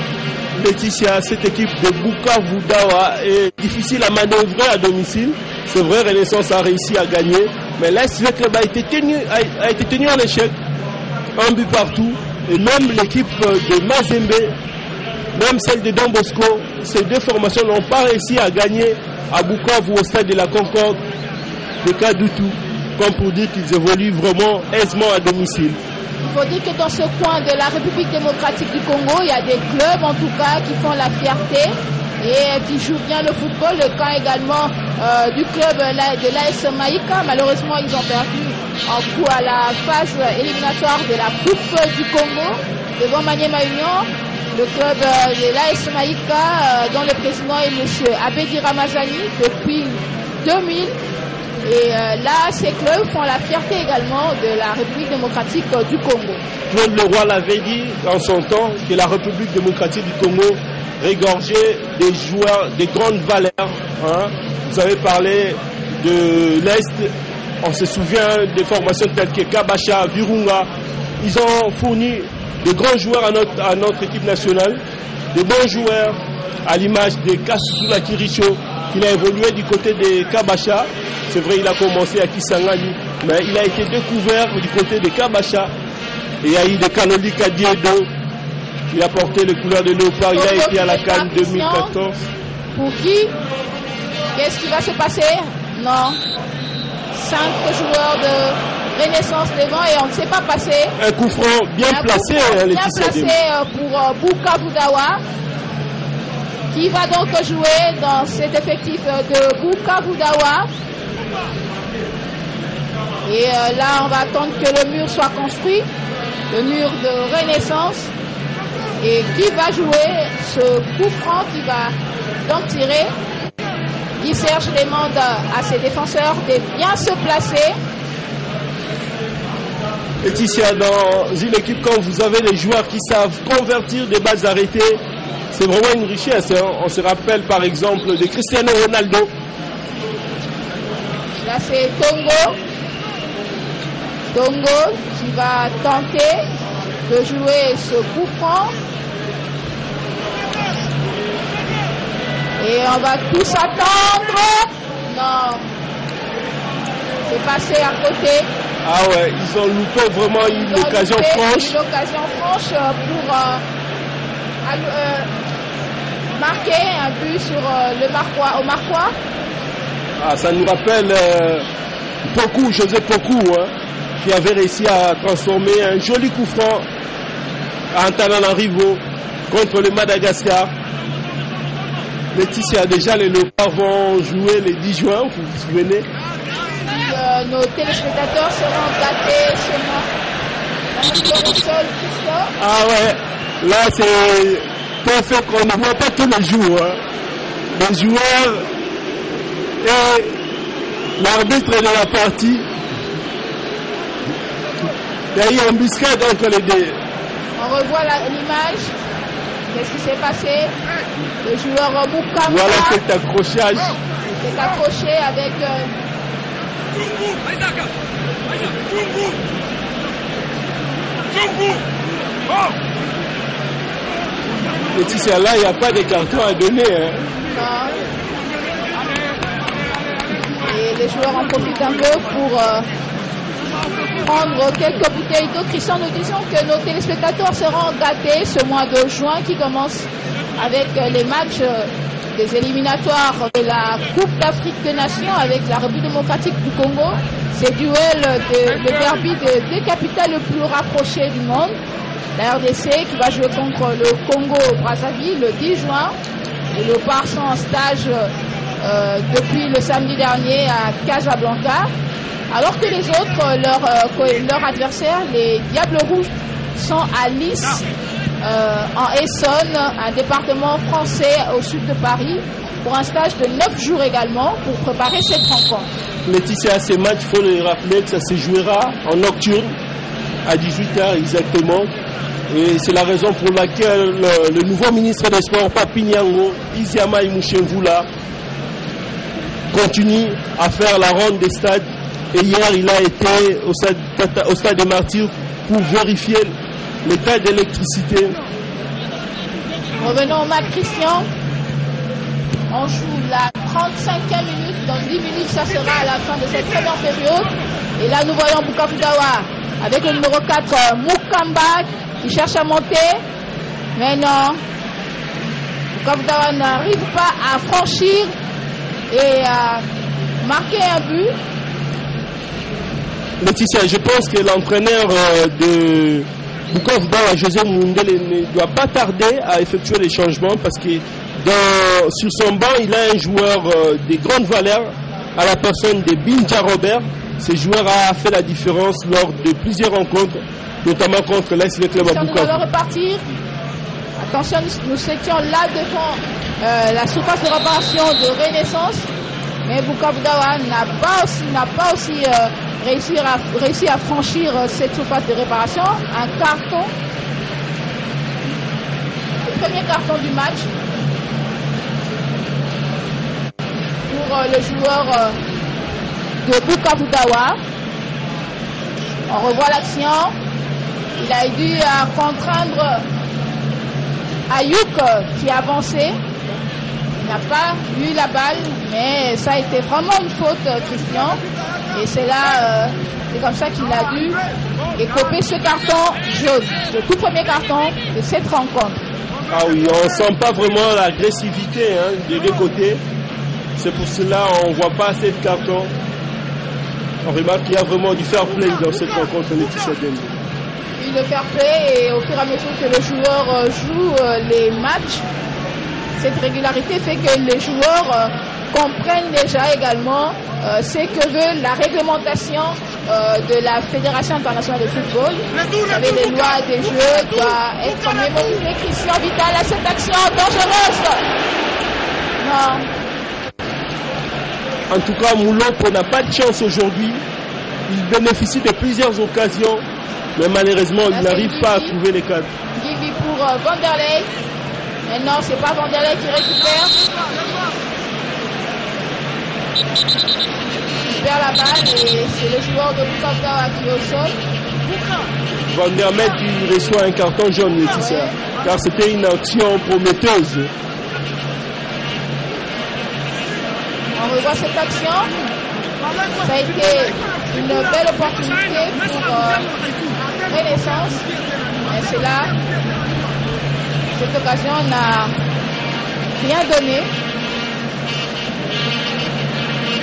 Laetitia, cette équipe de Bukavu Dawa est difficile à manœuvrer à domicile. C'est vrai, Renaissance a réussi à gagner, mais l'AS Club a été tenu en échec. Un but partout, et même l'équipe de Mazembe, même celle de Don Bosco, ces deux formations n'ont pas réussi à gagner à Bukavu au stade de la Concorde de Kadoutou, comme pour dire qu'ils évoluent vraiment aisément à domicile. Il faut dire que dans ce coin de la République démocratique du Congo, il y a des clubs en tout cas qui font la fierté et qui jouent bien le football. Le cas également du club de l'AS Maïka. Malheureusement, ils ont perdu en coup à la phase éliminatoire de la Coupe du Congo devant Maniema Union. Le club de l'AS Maïka, dont le président est M. Abedi Ramazani depuis 2000. Et là, ces clubs font la fierté également de la République démocratique du Congo. Claude Leroy l'avait dit en son temps que la République démocratique du Congo régorgeait des joueurs de grande valeur. Hein. Vous avez parlé de l'Est, on se souvient des formations telles que Kabasha, Virunga. Ils ont fourni de grands joueurs à notre équipe nationale, de bons joueurs à l'image de Kassoula Kiricho. Il a évolué du côté de Kabasha. C'est vrai, il a commencé à Kisangani, mais il a été découvert du côté de Kabasha. Et il y a eu de Kanoli Kadiedo. Il a porté les couleurs de Léopard. Il a été à la CAN 2014. Pour qui? Qu'est-ce qui va se passer? Non. 5 joueurs de Renaissance devant et on ne sait pas passer. Un coup franc bien placé, Laetitia. Bien placé pour Bukavu Dawa, qui va donc jouer dans cet effectif de Bukavu Dawa. Et là, on va attendre que le mur soit construit, le mur de Renaissance. Et qui va jouer ce coup franc qui va donc tirer? Guy Serge demande à ses défenseurs de bien se placer. Laetitia, dans une équipe quand vous avez des joueurs qui savent convertir des balles arrêtées, c'est vraiment une richesse. Hein. On se rappelle par exemple de Cristiano Ronaldo. Là c'est Tongo. Tongo qui va tenter de jouer ce coup franc. Et on va tous attendre. Non. C'est passé à côté. Ah ouais, ils ont loupé vraiment une occasion franche. Une occasion franche pour marquer un but sur le Marquois, au Marquois. Ah, ça nous rappelle José Pokou, hein, qui avait réussi à transformer un joli coup franc à Antananarivo contre le Madagascar. Laetitia, déjà les Léopards vont jouer le 10 juin, vous vous souvenez? Nos téléspectateurs seront gâtés chez moi. Ah ouais, là c'est un fait qu'on ne voit pas tous les jours. Hein. Les joueurs et l'arbitre de la partie. Il y a eu une embuscade entre les deux. On revoit l'image. Qu'est-ce qui s'est passé? Le joueur Mukama. Voilà cet accrochage. C'est accroché avec. Laetitia, là, il n'y a pas de carton à donner. Hein. Non. Et les joueurs en profitent un peu pour prendre quelques bouteilles d'eau. Christian, nous disons que nos téléspectateurs seront gâtés ce mois de juin qui commence avec les matchs des éliminatoires de la Coupe d'Afrique des Nations avec la République démocratique du Congo. C'est le derby des deux capitales les plus rapprochées du monde. La RDC qui va jouer contre le Congo-Brazzaville le 10 juin. Les Léopards sont en stage depuis le samedi dernier à Casablanca. Alors que les autres, leurs adversaires, les Diables Rouges, sont à Lys, en Essonne, un département français au sud de Paris, pour un stage de 9 jours également pour préparer cette rencontre. Laetitia, ces matchs, il faut le rappeler que ça se jouera en nocturne à 18h exactement. Et c'est la raison pour laquelle le nouveau ministre des Sports, Papi Nyango, Isiama Imuchemvula, continue à faire la ronde des stades. Et hier, il a été au stade des Martyrs pour vérifier l'état d'électricité. Revenons au match, Christian. On joue la 35e minute. Dans 10 minutes, ça sera à la fin de cette première période. Et là, nous voyons Bukavu Dawa avec le numéro 4, Mukamba, qui cherche à monter. Mais non. Bukavu Dawa n'arrive pas à franchir et à marquer un but. Laetitia, je pense que l'entraîneur de Bukavu Dawa, José Mundele, ne doit pas tarder à effectuer les changements parce que sur son banc, il a un joueur de grande valeur à la personne de Binja Robert. Ce joueur a fait la différence lors de plusieurs rencontres, notamment contre l'AS Le Club à Bukavu. On va repartir. Attention, nous étions là devant la surface de réparation de Renaissance, mais Bukavu Dawa n'a pas aussi réussi à franchir cette surface de réparation. Un carton, le premier carton du match pour le joueur de Bukavu Dawa. On revoit l'action. Il a dû contraindre Ayouk qui a avancé. Il n'a pas eu la balle, mais ça a été vraiment une faute, Christian. Et c'est là, c'est comme ça qu'il a dû écoper ce carton jaune, le tout premier carton de cette rencontre. Ah oui, on ne sent pas vraiment l'agressivité des deux côtés. C'est pour cela qu'on ne voit pas assez de cartons. On remarque qu'il y a vraiment du fair play dans cette rencontre, Laetitia Dembo. Oui, le fair play, et au fur et à mesure que le joueur joue les matchs, cette régularité fait que les joueurs comprennent déjà également ce que veut la réglementation de la Fédération internationale de football. Vous savez, les lois des jeux doivent être mémorisées. Christian Vital à cette action dangereuse. Non. En tout cas, Moulompo n'a pas de chance aujourd'hui. Il bénéficie de plusieurs occasions, mais malheureusement, il n'arrive pas à trouver les cadres. Gibi pour Vanderlei. Mais non, c'est pas Vanderlei qui récupère. Il perd la balle et c'est le joueur de Bukavu Dawa qui est au sol. Vanderlei qui reçoit un carton jaune, Laetitia, car c'était une action prometteuse. On revoit cette action. Ça a été une belle opportunité pour Renaissance. Mais c'est là, cette occasion n'a rien donné.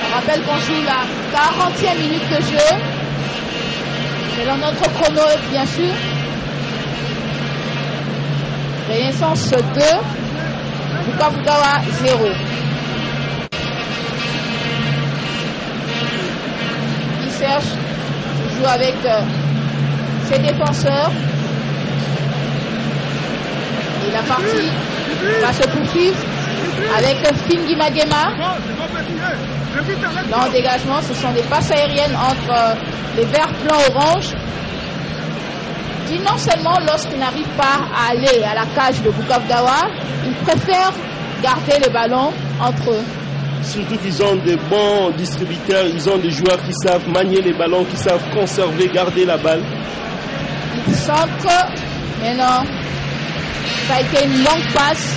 On rappelle qu'on joue la 40e minute de jeu. C'est dans notre chrono, bien sûr. Renaissance 2, Bukavu Dawa 0. Serge joue avec ses défenseurs et la partie va se poursuivre avec Fingi Magema. Dans le dégagement, ce sont des passes aériennes entre les verts, blancs, orange qui non seulement lorsqu'ils n'arrivent pas à aller à la cage de Bukavu Dawa, ils préfèrent garder le ballon entre eux. Surtout qu'ils ont des bons distributeurs, ils ont des joueurs qui savent manier les ballons, qui savent conserver, garder la balle. Ils centrent, mais non, ça a été une longue passe.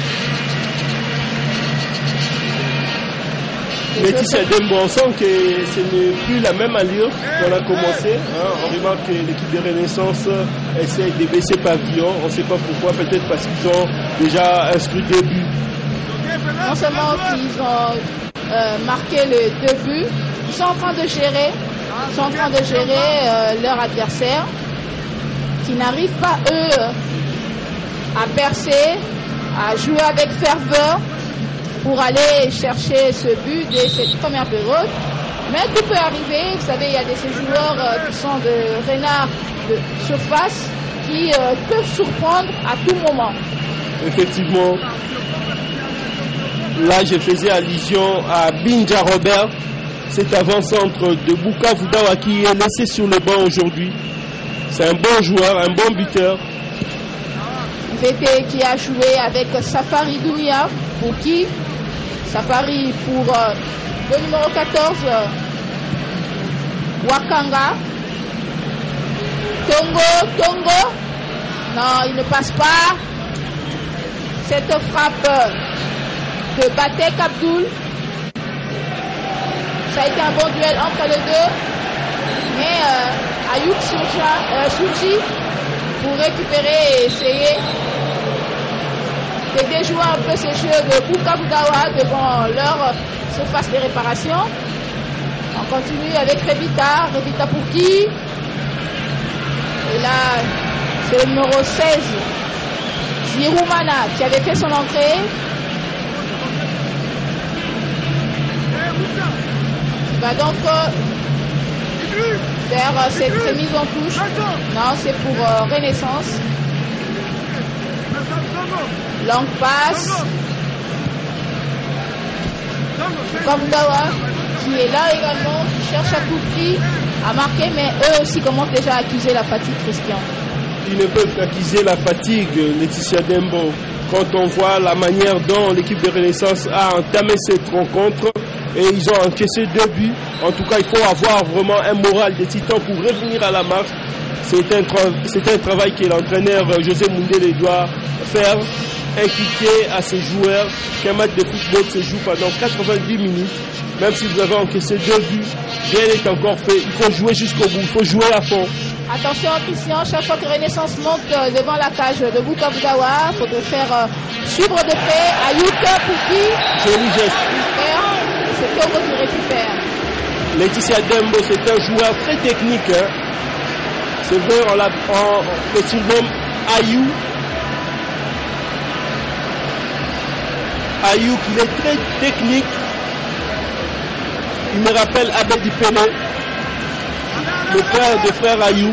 Laetitia Dembo, on sent que ce n'est plus la même allure qu'on a commencé. On remarque que l'équipe de Renaissance essaie de baisser pavillon. On ne sait pas pourquoi, peut-être parce qu'ils ont déjà inscrit 2 buts. Non seulement qu'ils ont marqué les 2 buts, ils sont en train de gérer, leur adversaire. qui n'arrivent pas, eux, à percer, à jouer avec ferveur pour aller chercher ce but dès cette première période. Mais tout peut arriver. Vous savez, il y a ces joueurs qui sont de renards de surface qui peuvent surprendre à tout moment. Effectivement, là je faisais allusion à Binja Robert, cet avant-centre de Bukavu Dawa qui est laissé sur le banc aujourd'hui. C'est un bon joueur, un bon buteur. VT qui a joué avec Safari Dounia, pour qui Safari pour le numéro 14, Wakanga. Tongo. Non, il ne passe pas. Cette frappe de Batek Abdoul. Ça a été un bon duel entre les deux. Mais Ayoub Souchi pour récupérer et essayer de déjouer un peu ces jeux de Bukavu Dawa devant leur surface de réparation. On continue avec Revita pour qui? Et là, c'est le numéro 16, Ziroumana, qui avait fait son entrée. Il va donc faire cette remise en touche. Non, c'est pour Renaissance. Longue passe. Kamdawa qui est là également, qui cherche à tout prix à marquer, mais eux aussi commencent déjà à accuser la fatigue, Christian. Ils ne peuvent qu'accuser la fatigue, Laetitia Dembo. Quand on voit la manière dont l'équipe de Renaissance a entamé cette rencontre, et ils ont encaissé 2 buts. En tout cas, il faut avoir vraiment un moral de titan pour revenir à la marche. C'est un travail que l'entraîneur José Mundele doit faire, inculquer à ses joueurs qu'un match de football se joue pendant 90 minutes. Même si vous avez encaissé 2 buts, rien n'est encore fait. Il faut jouer jusqu'au bout, il faut jouer à fond. Attention Christian, chaque fois que Renaissance monte devant la cage de Bukavu Dawa, il faut te faire suivre de près. Ayuka Pouki. Joli geste. C'est Togo qui récupère. Laetitia Dembo, c'est un joueur très technique. Hein. C'est vrai, on surnomme Ayou. Ayou, il est très technique. Il me rappelle Abedi Pelé, le père de frère Ayou.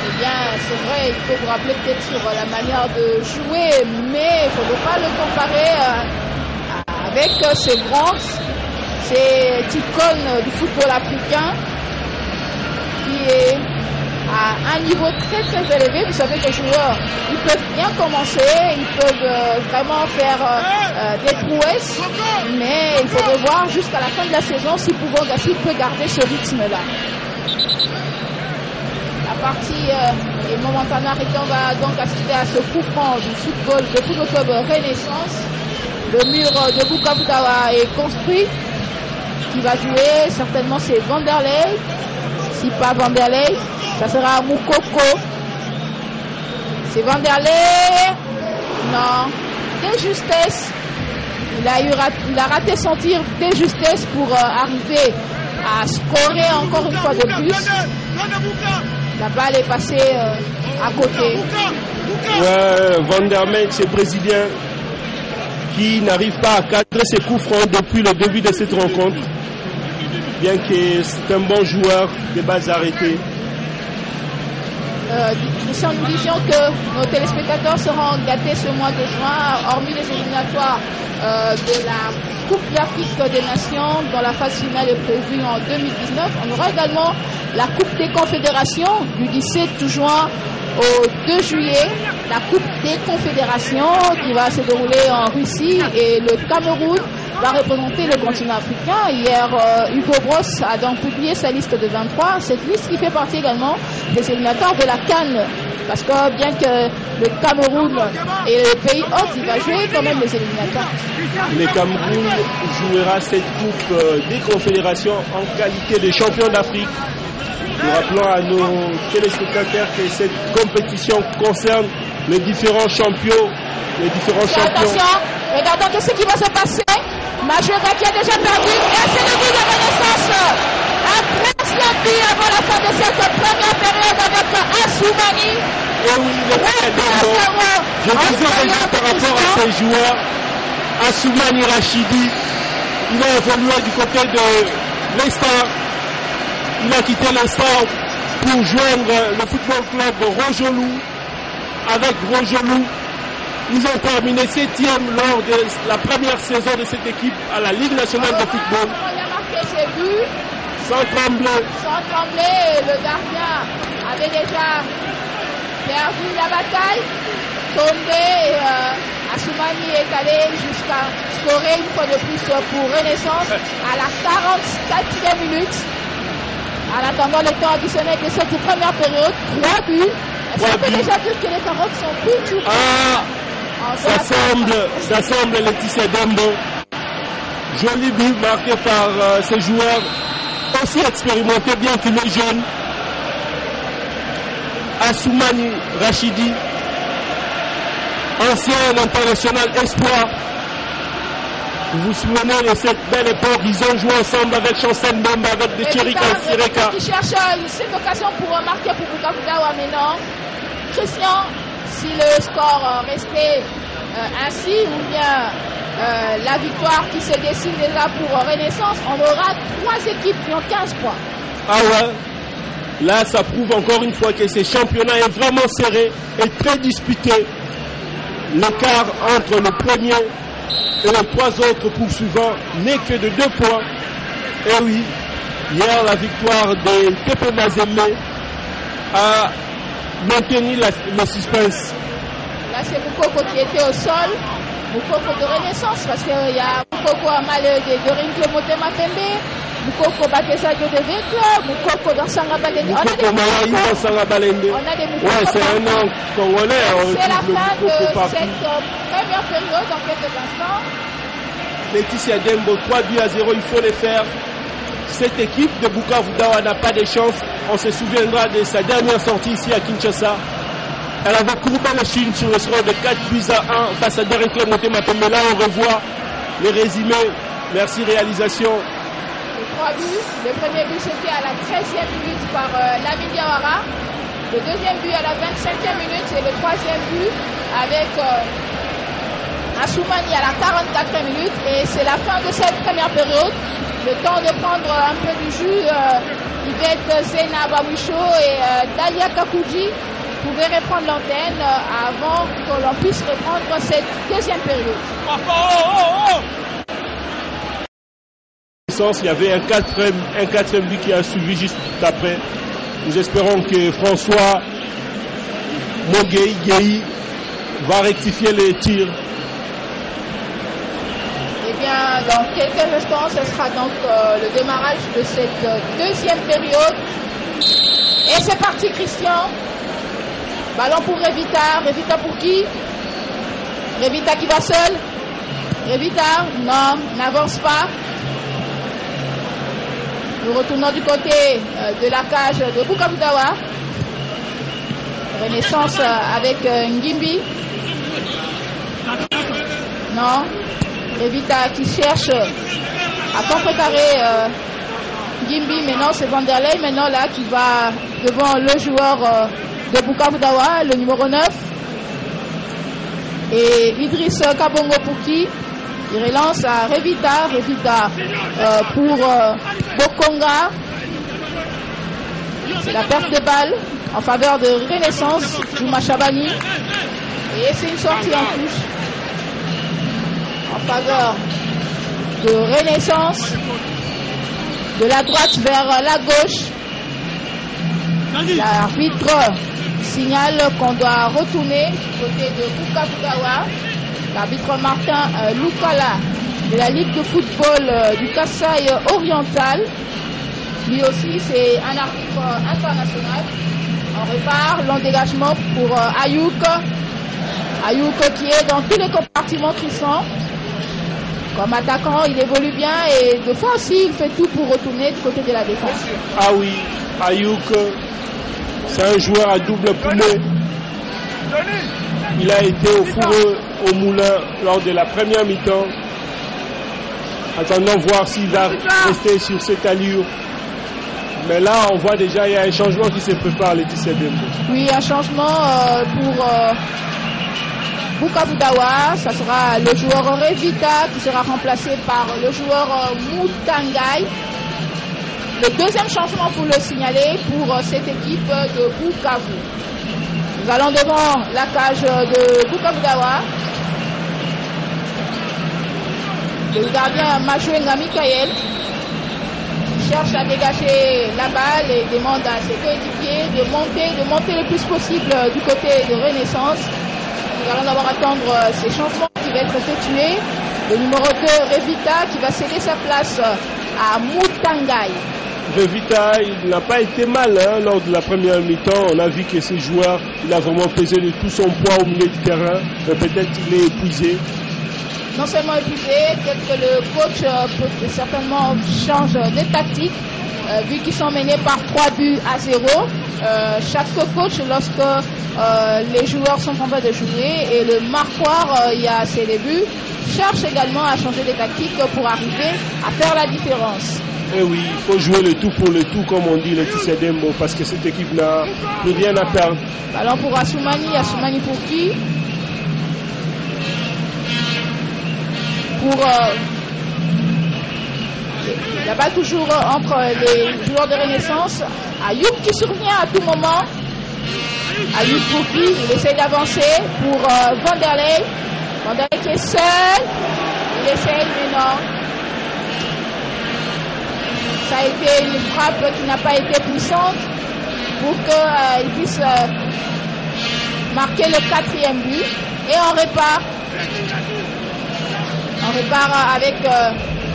Eh bien, c'est vrai, il faut vous rappeler peut-être sur la manière de jouer, mais il ne faut pas le comparer avec ces grands, ces icônes du football africain qui est à un niveau très très élevé. Vous savez que les joueurs, ils peuvent bien commencer, ils peuvent vraiment faire des prouesses, mais il faudrait voir jusqu'à la fin de la saison s'il peut garder ce rythme-là. La partie est momentanément arrêtée. On va donc assister à ce coup franc du football club Renaissance. Le mur de Bukavu Dawa est construit. Qui va jouer, certainement c'est Vanderlei. Si pas Vanderlei, ça sera Moukoko. C'est Vanderlei. Non. De justesse. Il a raté son tir de justesse pour arriver à scorer encore une fois de plus. La balle est passée à côté. Ouais, Vanderlei, c'est brésilien qui n'arrive pas à cadrer ses coups francs depuis le début de cette rencontre. Bien que c'est un bon joueur de balles arrêtées. Nous disions que nos téléspectateurs seront gâtés ce mois de juin, hormis les éliminatoires de la Coupe d'Afrique des Nations, dont la phase finale est prévue en 2019. On aura également la Coupe des Confédérations du 17 juin au 2 juillet, la Coupe des Confédérations qui va se dérouler en Russie, et le Cameroun va représenter le continent africain. Hier, Hugo Bross a donc publié sa liste de 23. Cette liste qui fait partie également des éliminatoires de la CAN. Parce que bien que le Cameroun est le pays hôte, il va jouer quand même les éliminatoires. Le Cameroun jouera cette Coupe des Confédérations en qualité de champion d'Afrique. Nous rappelons à nos téléspectateurs que cette compétition concerne les différents champions. Attention, regardons ce qui va se passer. Majorca qui a déjà perdu, et c'est le but de Renaissance. Après le buts avant la fin de cette première période avec Assoumani. Et oui, le je disais déjà par rapport à ces joueurs, Assoumani Rachidi, il a évolué du côté de l'Estar. Il a quitté l'Estar pour joindre le football club de Rojolou. Avec Rojolou, ils ont terminé 7e lors de la première saison de cette équipe à la Ligue nationale de football. Il a marqué ses buts. Sans trembler. Sans trembler, le gardien avait déjà perdu la bataille. Tombé, Assoumani est allé jusqu'à scorer une fois de plus pour Renaissance à la 44e minute. En attendant le temps additionnel de cette première période, 3 buts. Est-ce qu'on peut déjà dire que les carottes sont plus tout? Ça semble Laetitia Dembo. Joli but marqué par ces joueurs aussi expérimentés, bien qu'il est jeune. Assoumani Rachidi, ancien international espoir. Vous vous souvenez de cette belle époque, ils ont joué ensemble avec Chancel Mbemba, avec des Thierry Kansireka. Qui cherche cette occasion pour marquer pour Bukavu Dawa maintenant. Christian, si le score restait ainsi, ou bien la victoire qui se dessine déjà pour Renaissance, on aura 3 équipes qui ont 15 points. Ah ouais, là ça prouve encore une fois que ce championnat est vraiment serré et très disputé. L'écart entre le premier et les 3 autres poursuivants n'est que de 2 points. Et oui, hier la victoire de TP Mazembe a maintenu le suspense. Là c'est Moukoko qui était au sol, Moukoko de Renaissance, parce qu'il y a Moukoko à mal de Rinkle Motema Pembe, Moukoko Bakesadio de Vekla, Moukoko dans Sangabalende. Moukoko Malaï dans Sangabalende. Ouais, c'est un nom congolais. C'est la fin de cette première période en quelques instants. Laetitia Dembo, 3 buts à 0, il faut les faire. Cette équipe de Bukavu Dawa n'a pas de chance. On se souviendra de sa dernière sortie ici à Kinshasa. Elle avait courbé la Chine sur le score de 4 buts à 1 face à Derek Motema Pembe. Là, on revoit les résumés. Merci, réalisation. Les 3 buts. Le premier but, c'était à la 13e minute par Lamine Diawara. Le deuxième but à la 25e minute et le troisième but avec Assoumani à la 44e minute. Et c'est la fin de cette première période. Le temps de prendre un peu du jus. Yvette Zena Bamoucho et Dalia Kakouji pouvaient reprendre l'antenne avant que l'on puisse reprendre cette deuxième période. Il y avait un quatrième but qui a suivi juste après. Nous espérons que François Moguei va rectifier les tirs. Eh bien, dans quelques instants, ce sera donc le démarrage de cette deuxième période. Et c'est parti, Christian. Ballon pour Revita. Revita pour qui? Revita qui va seul. Revita, non, n'avance pas. Nous retournons du côté de la cage de Bukavu Dawa. Renaissance avec Ngimbi. Non. Revita qui cherche à contrecarrer Ngimbi. Mais non, c'est Vanderlei maintenant là qui va devant le joueur de Bukavu Dawa, le numéro 9. Et Idriss Kabongo pour qui? Il relance à Revita. Revita pour Bokonga. C'est la perte de balle en faveur de Renaissance, Juma Chabani. Et c'est une sortie en touche en faveur de Renaissance. De la droite vers la gauche. L'arbitre signale qu'on doit retourner du côté de Bukavu Dawa. L'arbitre Martin Lukala de la Ligue de football du Kasaï oriental. Lui aussi, c'est un arbitre international. On repart, long dégagement pour Ayouk. Ayouk qui est dans tous les compartiments Christian. Comme attaquant, il évolue bien et de fois aussi, il fait tout pour retourner du côté de la défense. Ah oui, Ayouk, c'est un joueur à double poulet. Il a été au fourreau au moulin lors de la première mi-temps. Attendons voir s'il va rester sur cette allure. Mais là, on voit déjà il y a un changement qui se prépare, Laetitia Dembo. Oui, un changement pour Bukavu Dawa. Ça sera le joueur Revita qui sera remplacé par le joueur Mutangai. Le deuxième changement, pour le signaler, pour cette équipe de Bukavu. Nous allons devant la cage de Bukavu Dawa. Le gardien Majuenga Mikael cherche à dégager la balle et demande à ses coéquipiers de monter le plus possible du côté de Renaissance. Nous allons d'abord attendre ces changements qui vont être effectués. Le numéro 2, Revita, qui va céder sa place à Mutangai. Revita, il n'a pas été mal lors de la première mi-temps. On a vu que ce joueur, il a vraiment pesé de tout son poids au milieu du terrain. Peut-être qu'il est épuisé. Non seulement épuisé, peut-être que le coach peut certainement change de tactique, vu qu'ils sont menés par 3 buts à 0. Chaque coach, lorsque les joueurs sont en train de jouer et le marqueur y a ses débuts, cherche également à changer de tactique pour arriver à faire la différence. Et oui, il faut jouer le tout pour le tout, comme on dit, Laetitia Dembo, parce que cette équipe n'a plus rien à perdre. Ballon pour Assoumani, Assoumani pour qui? Pour la balle toujours entre les joueurs de Renaissance. Ayoub qui survient à tout moment. Ayoub pour qui? Il essaie d'avancer pour Vanderlei. Vanderlei qui est seul. Il essaye, mais non. Ça a été une frappe qui n'a pas été puissante pour qu'il puisse marquer le 4e but. Et on répare. On repart avec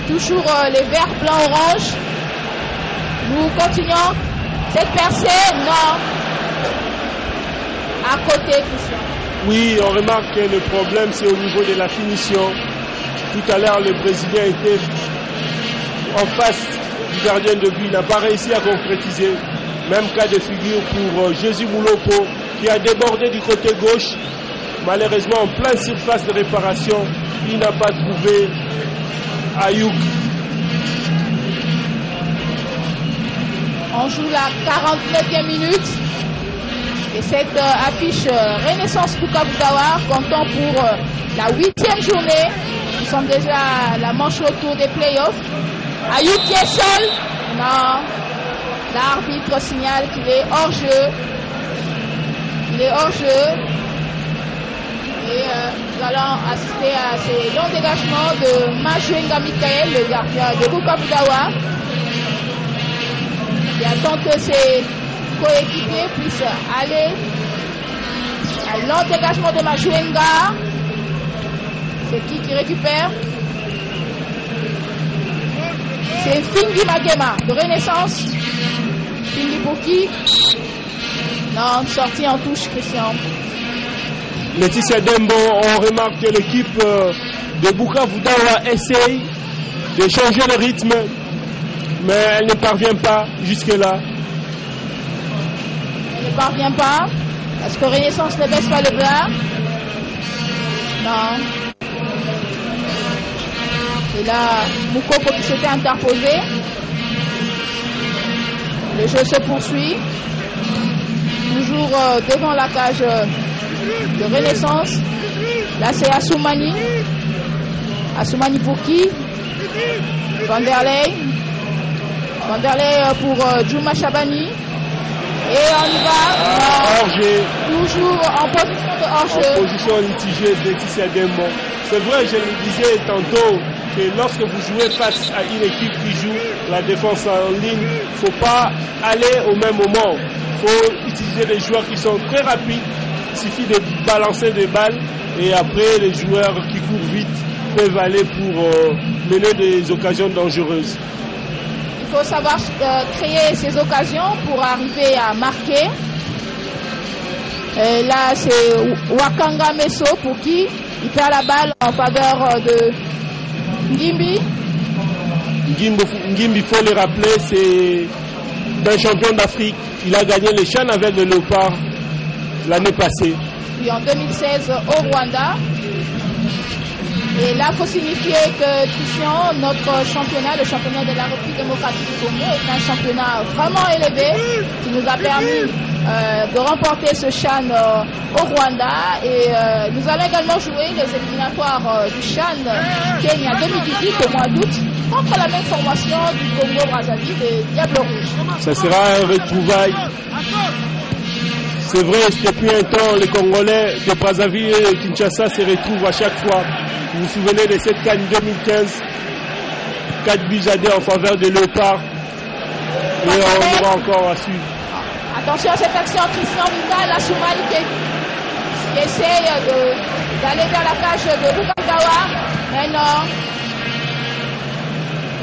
toujours les verts, blancs, orange. Nous continuons. Cette percée, non. À côté, tout ça. Oui, on remarque que le problème, c'est au niveau de la finition. Tout à l'heure, le Brésilien était en face du gardien de but. Il n'a pas réussi à concrétiser. Même cas de figure pour Jésus Moulopo, qui a débordé du côté gauche. Malheureusement, en pleine surface de réparation, il n'a pas trouvé Ayouk. On joue la 49e minute. Et cette affiche Renaissance Bukavu Dawa, comptant pour la 8e journée. Nous sommes déjà à la manche autour des playoffs. Ayouk qui est seul. Non. L'arbitre signale qu'il est hors jeu. Il est hors jeu. Et nous allons assister à ces longs dégagements de Majuenga Mikael, le gardien de Bukavu Dawa. Il attend que ses coéquipiers puissent aller. Un long dégagement de Majuenga. C'est qui récupère? C'est Fingi Magema de Renaissance. Fingi pour qui? Non, sortie en touche, Christian. Laetitia Dembo, on remarque que l'équipe de Bukavu Dawa essaye de changer le rythme, mais elle ne parvient pas jusque-là. Elle ne parvient pas. Est-ce que Renaissance ne baisse pas le bras? Non. Et là, Moukoko qui s'était interposé. Le jeu se poursuit. Toujours devant la cage de Renaissance. Là, c'est Assoumani. Assoumani pour qui? Vanderlei. Vanderlei pour Djouma Chabani. Et on y va. Hors-jeu. Toujours en position de hors-jeu. En position litigée de Laetitia Dembo. C'est vrai, je le disais tantôt, que lorsque vous jouez face à une équipe qui joue la défense en ligne, il ne faut pas aller au même moment. Il faut utiliser des joueurs qui sont très rapides. Il suffit de balancer des balles et après les joueurs qui courent vite peuvent aller pour mener des occasions dangereuses. Il faut savoir créer ces occasions pour arriver à marquer. Et là, c'est Wakanga Meso pour qui il perd la balle en faveur de Ngimbi. Ngimbi, il faut le rappeler, c'est un champion d'Afrique. Il a gagné les CHAN avec le Léopard l'année passée. Puis en 2016 au Rwanda. Et là, il faut signifier que Christian, notre championnat, le championnat de la République démocratique du Congo, est un championnat vraiment élevé qui nous a permis de remporter ce CHAN au Rwanda. Et nous allons également jouer les éliminatoires du CHAN Kenya 2018 au mois d'août contre la même formation du Congo-Brazzaville des Diables Rouges. Ça sera un retrouvaille. C'est vrai, depuis un temps, les Congolais de Brazzaville et Kinshasa se retrouvent à chaque fois. Vous vous souvenez de cette CAN 2015, 4 buts à 2 en faveur de Léopard. Et on aura encore à suivre. Attention à cette action, Christian Vital, la Soumali qui essaye d'aller vers la cage de Bukavdawa. Mais non.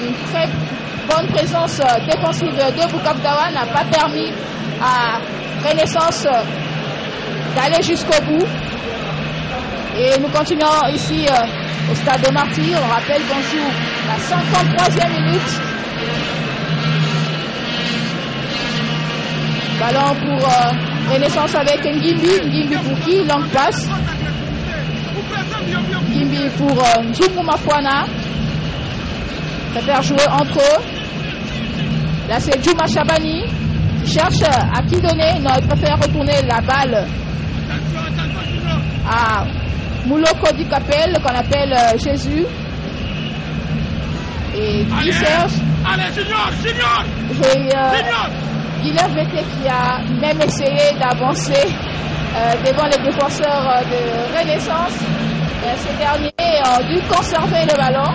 Une très bonne présence défensive de Bukavdawa n'a pas permis à Renaissance d'aller jusqu'au bout. Et nous continuons ici au stade de Martyrs. On rappelle qu'on joue la 53e minute. Ballon pour Renaissance avec Ngimbi. Ngimbi pour qui? Longue passe. Ngimbi pour Njungu Mafwana. Préfère jouer entre eux. Là c'est Djouma Chabani qui cherche à qui donner. Non, il préfère retourner la balle à Mouloko Dikapel qu'on appelle Jésus. Et Guy Serge. Allez, Junior. Et Guilherme Vété qui a même essayé d'avancer devant les défenseurs de Renaissance. Ces derniers ont dû conserver le ballon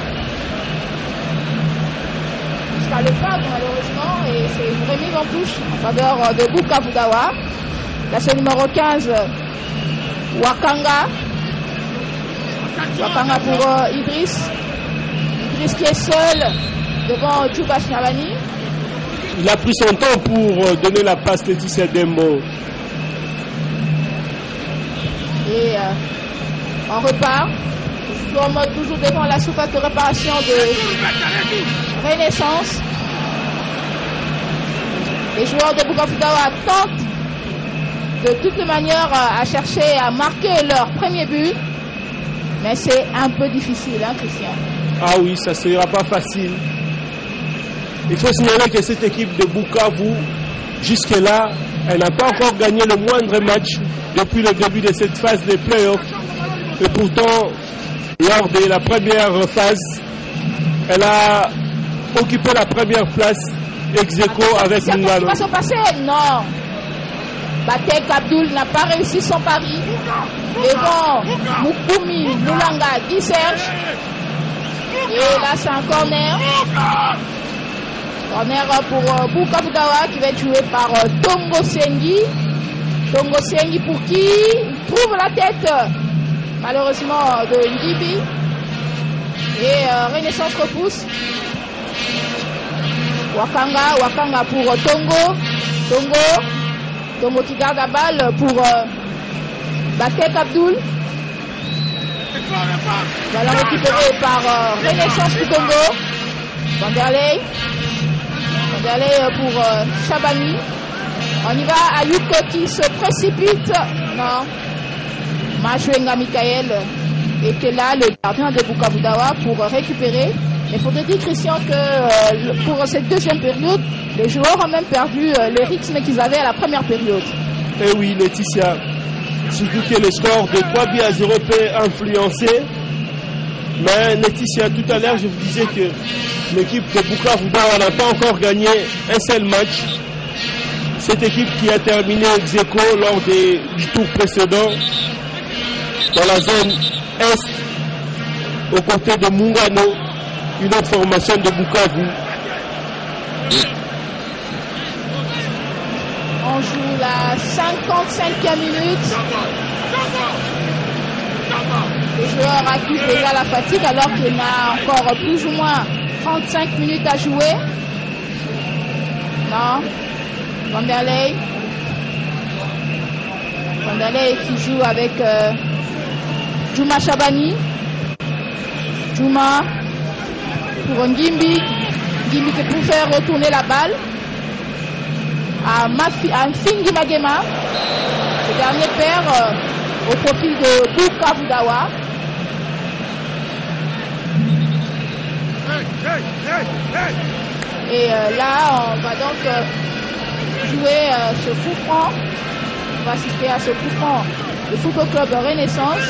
jusqu'à le perdre malheureusement. Et c'est une remise en touche en faveur de Bukavdawa. Là c'est numéro 15 Wakanga. Wakanga pour Idriss. Idriss qui est seul devant Djouba Chabani. Il a pris son temps pour donner la passe Laetitia Dembo. Et on repart. Toujours devant la surface de réparation de Renaissance. Les joueurs de Bukavdawa tentent de toutes les manières à chercher à marquer leur premier but. Mais c'est un peu difficile, hein, Christian? Ah oui, ça ne sera pas facile. Il faut signaler que cette équipe de Bukavu, jusque-là, elle n'a pas encore gagné le moindre match depuis le début de cette phase de play-off. Et pourtant, lors de la première phase, elle a occupé la première place ex-aequo avec Mungano. Qu'est-ce qui va se passer? Non. Batek Abdul n'a pas réussi son pari devant Mukumi Moulanga Guy Serge. Et là, c'est un corner. Corner pour Bukavdawa qui va être joué par Tongo Sengi. Tongo Sengi pour qui il trouve la tête malheureusement de Ngibi. Et Renaissance repousse. Wakanga pour Tongo qui garde la balle pour Batek Abdul. Ballon récupéré par Renaissance du Congo. Vanderlei pour Chabani. On y va, Ayuk qui se précipite. Non. Majuenga Michael était là, le gardien de Bukavdawa, pour récupérer. Il faudrait dire, Christian, que pour cette deuxième période, les joueurs ont même perdu le rythme qu'ils avaient à la première période. Eh oui, Laetitia. Surtout que le score de 3 buts à 0 peut influencer. Mais Laetitia, tout à l'heure, je vous disais que l'équipe de Bukavdawa n'a pas encore gagné un seul match. Cette équipe qui a terminé ex-aequo lors du tour précédent dans la zone Est, aux côtés de Mungano, une autre formation de Bukavu. On joue la 55e minute. Les joueurs accusent déjà la fatigue alors qu'il y a encore plus ou moins 35 minutes à jouer. Non. Vanderlei qui joue avec Djouma Chabani. Djouma pour Ngimbi. Ngimbi qui peut faire retourner la balle à Mfingi Magema. Ce dernier perd au profil de Bukavdawa. Et là, on va donc jouer ce coup franc. On va assister à ce coup franc du Football Club Renaissance.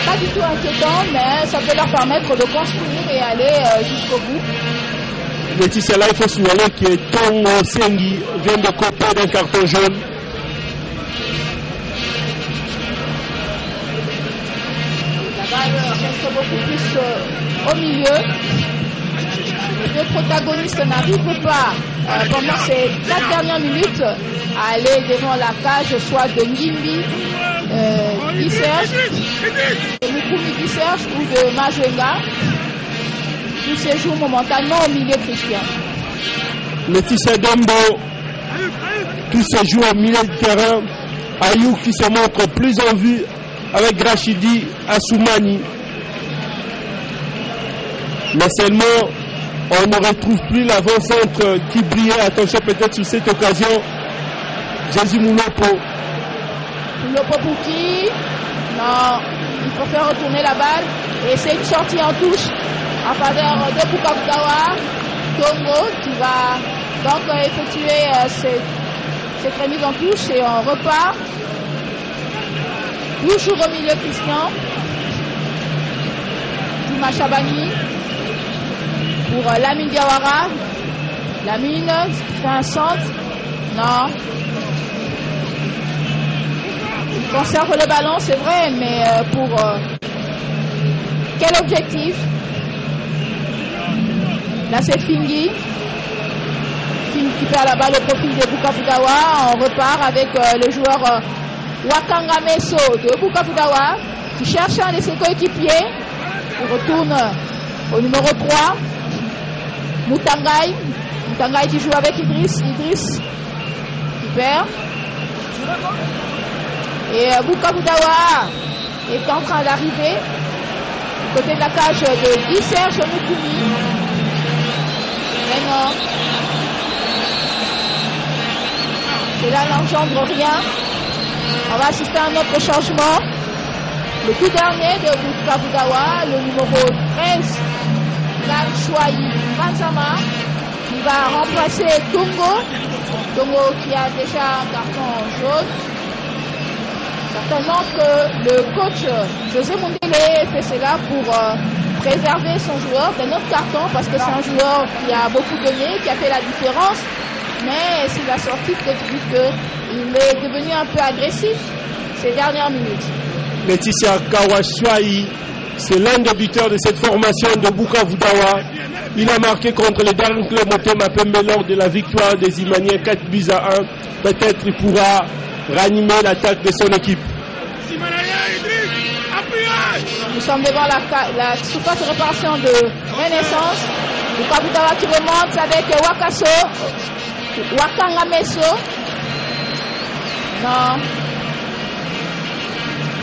Pas du tout inquiétant, mais ça peut leur permettre de construire et aller jusqu'au bout. Laetitia, là, il faut signaler que Tongo Sengi vient de copier d'un carton jaune. La balle reste beaucoup plus au milieu. Les deux protagonistes n'arrivent pas pendant ces 4 dernières minutes à aller devant la cage, soit de Ngimbi, Guy Serge, de Mukumi Guy Serge ou de Majenga. Tout se joue momentanément au milieu Christian. Laetitia Dembo, tout se joue au milieu de terrain. Ayou qui se montre plus en vue avec Rachidi Assoumani. Mais seulement, on ne retrouve plus l'avant-centre qui brillait. Attention peut-être sur cette occasion. Jésus Moulopo. Moulopo pour qui? Non, il faut faire retourner la balle. Et c'est une sortie en touche en faveur de Bukavudawa. Tongo qui va donc effectuer cette remise en touche et on repart. Toujours au milieu Christian. Dima Chabani pour Lamine Diawara. Lamine fait un centre. Non. Il conserve le ballon, c'est vrai, mais pour quel objectif? Là c'est Fingi. Fingi qui perd la balle au profil de Bukavudawa. On repart avec le joueur Wakanga Meso de Bukavudawa qui cherche un de ses coéquipiers. Il retourne au numéro 3. Mutangai. Mutangai qui joue avec Idriss. Idriss qui perd. Et Bukavudawa est en train d'arriver du côté de la cage de Guy Serge Mukumi. Mais non. Cela n'engendre rien. On va assister à un autre changement. Le tout dernier de Bukavudawa, le numéro 13, Lanchouayi Banzama, qui va remplacer Tongo. Tongo qui a déjà un carton jaune. Certainement que le coach José Mundele fait cela pour préserver son joueur d'un autre carton parce que c'est un joueur qui a beaucoup donné, qui a fait la différence. Mais s'il a sorti peut-être vu qu'il est devenu un peu agressif ces dernières minutes. Laetitia Kawashwai, c'est l'un des buteurs de cette formation de Bukavudawa. Il a marqué contre les derniers clubs Motema Pembe lors de la victoire des Imaniens 4-1. Peut-être il pourra ranimer l'attaque de son équipe. Nous sommes devant la surface de réparation de Renaissance. Bukavudawa qui remonte avec Wakanga Meso. Non.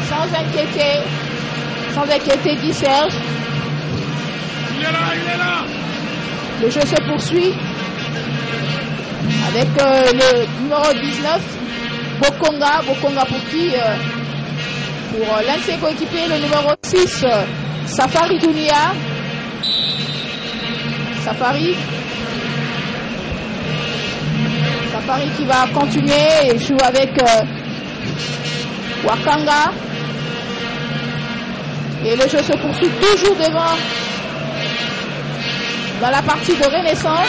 Sans inquiéter Guy Serge. Il est là. Le jeu se poursuit avec le numéro 19, Bokonga pour qui pour l'un de ses coéquipiers, le numéro 6, Safari Dunia. Safari qui va continuer et joue avec Wakanga. Et le jeu se poursuit toujours devant dans la partie de Renaissance.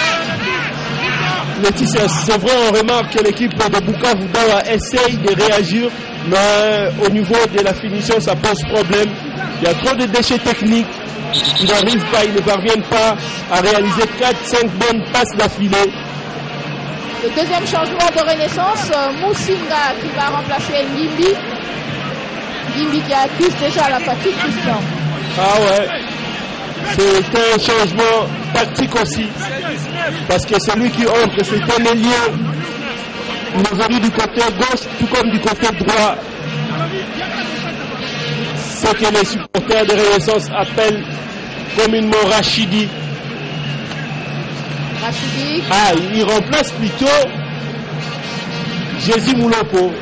Laetitia, c'est vrai, on remarque que l'équipe de Bukavudawa essaye de réagir, mais au niveau de la finition, ça pose problème. Il y a trop de déchets techniques. Ils ne parviennent pas à réaliser 4-5 bonnes passes d'affilée. Le deuxième changement de Renaissance, Moussinga qui va remplacer Ngimbi. Ngimbi qui accuse déjà la fatigue Christian. Ah ouais, c'est un changement tactique aussi. Parce que celui qui entre, c'est un ailier. Il évolue du côté gauche, tout comme du côté droit. Ce que les supporters de Renaissance appellent communément Rachidi. Rachidi. Ah, il remplace plutôt Jésus Moulopo.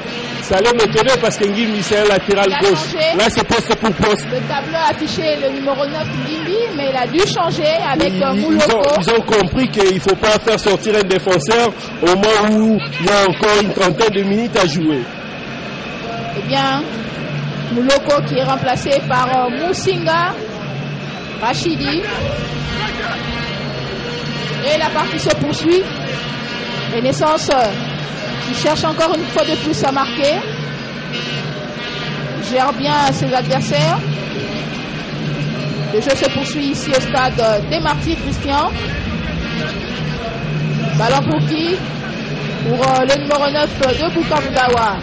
Ça allait m'étonner parce que Ngimbi c'est un latéral gauche. Changé. Là c'est poste pour poste. Le tableau affichait le numéro 9 Ngimbi, mais il a dû changer avec Mouloko. Ils ont compris qu'il ne faut pas faire sortir un défenseur au moment où il y a encore une trentaine de minutes à jouer. Eh bien, Mouloko qui est remplacé par Musinga Rachidi. Et la partie se poursuit. Renaissance qui cherche encore une fois de plus à marquer. Gère bien ses adversaires. Le jeu se poursuit ici au stade des Martyrs Christian. Ballon pour qui? Pour le numéro 9 de Bukavu-Dawa.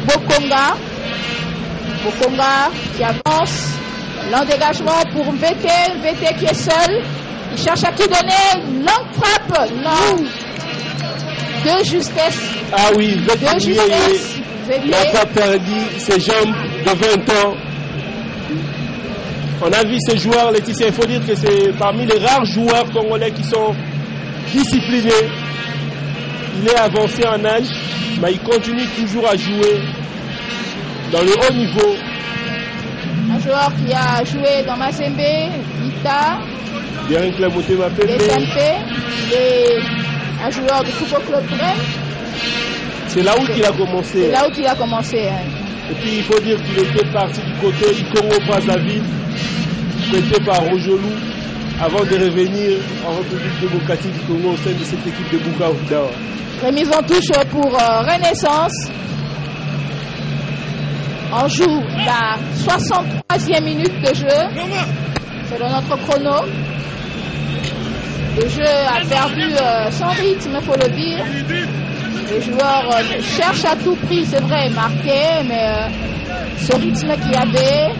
Bokonga. Bokonga qui avance. L'endégagement pour Mbete. Mbete qui est seul. Il cherche à qui donner. Longue frappe. Non. De justesse. Ah oui, De justesse. il n'a pas perdu ses jambes de 20 ans. On a vu ces joueurs, Laetitia, il faut dire que c'est parmi les rares joueurs congolais qui sont disciplinés. Il est avancé en âge, mais il continue toujours à jouer dans le haut niveau. Un joueur qui a joué dans Mazembe, Ita, Bien que la montée m'appelle. SMP, et un joueur du Football Club Brême. C'est là où il a commencé. C'est là où il a commencé. Hein. Et puis il faut dire qu'il était parti du côté du Congo-Brazzaville, prêté par Rojolou, avant de revenir en République démocratique du Congo au sein de cette équipe de Bukavu-Dawa. Remise en touche pour Renaissance. On joue la 63e minute de jeu. Selon notre chrono. Le jeu a perdu son rythme, il faut le dire. Les joueurs cherchent à tout prix, c'est vrai, marquer, mais ce rythme qu'il y avait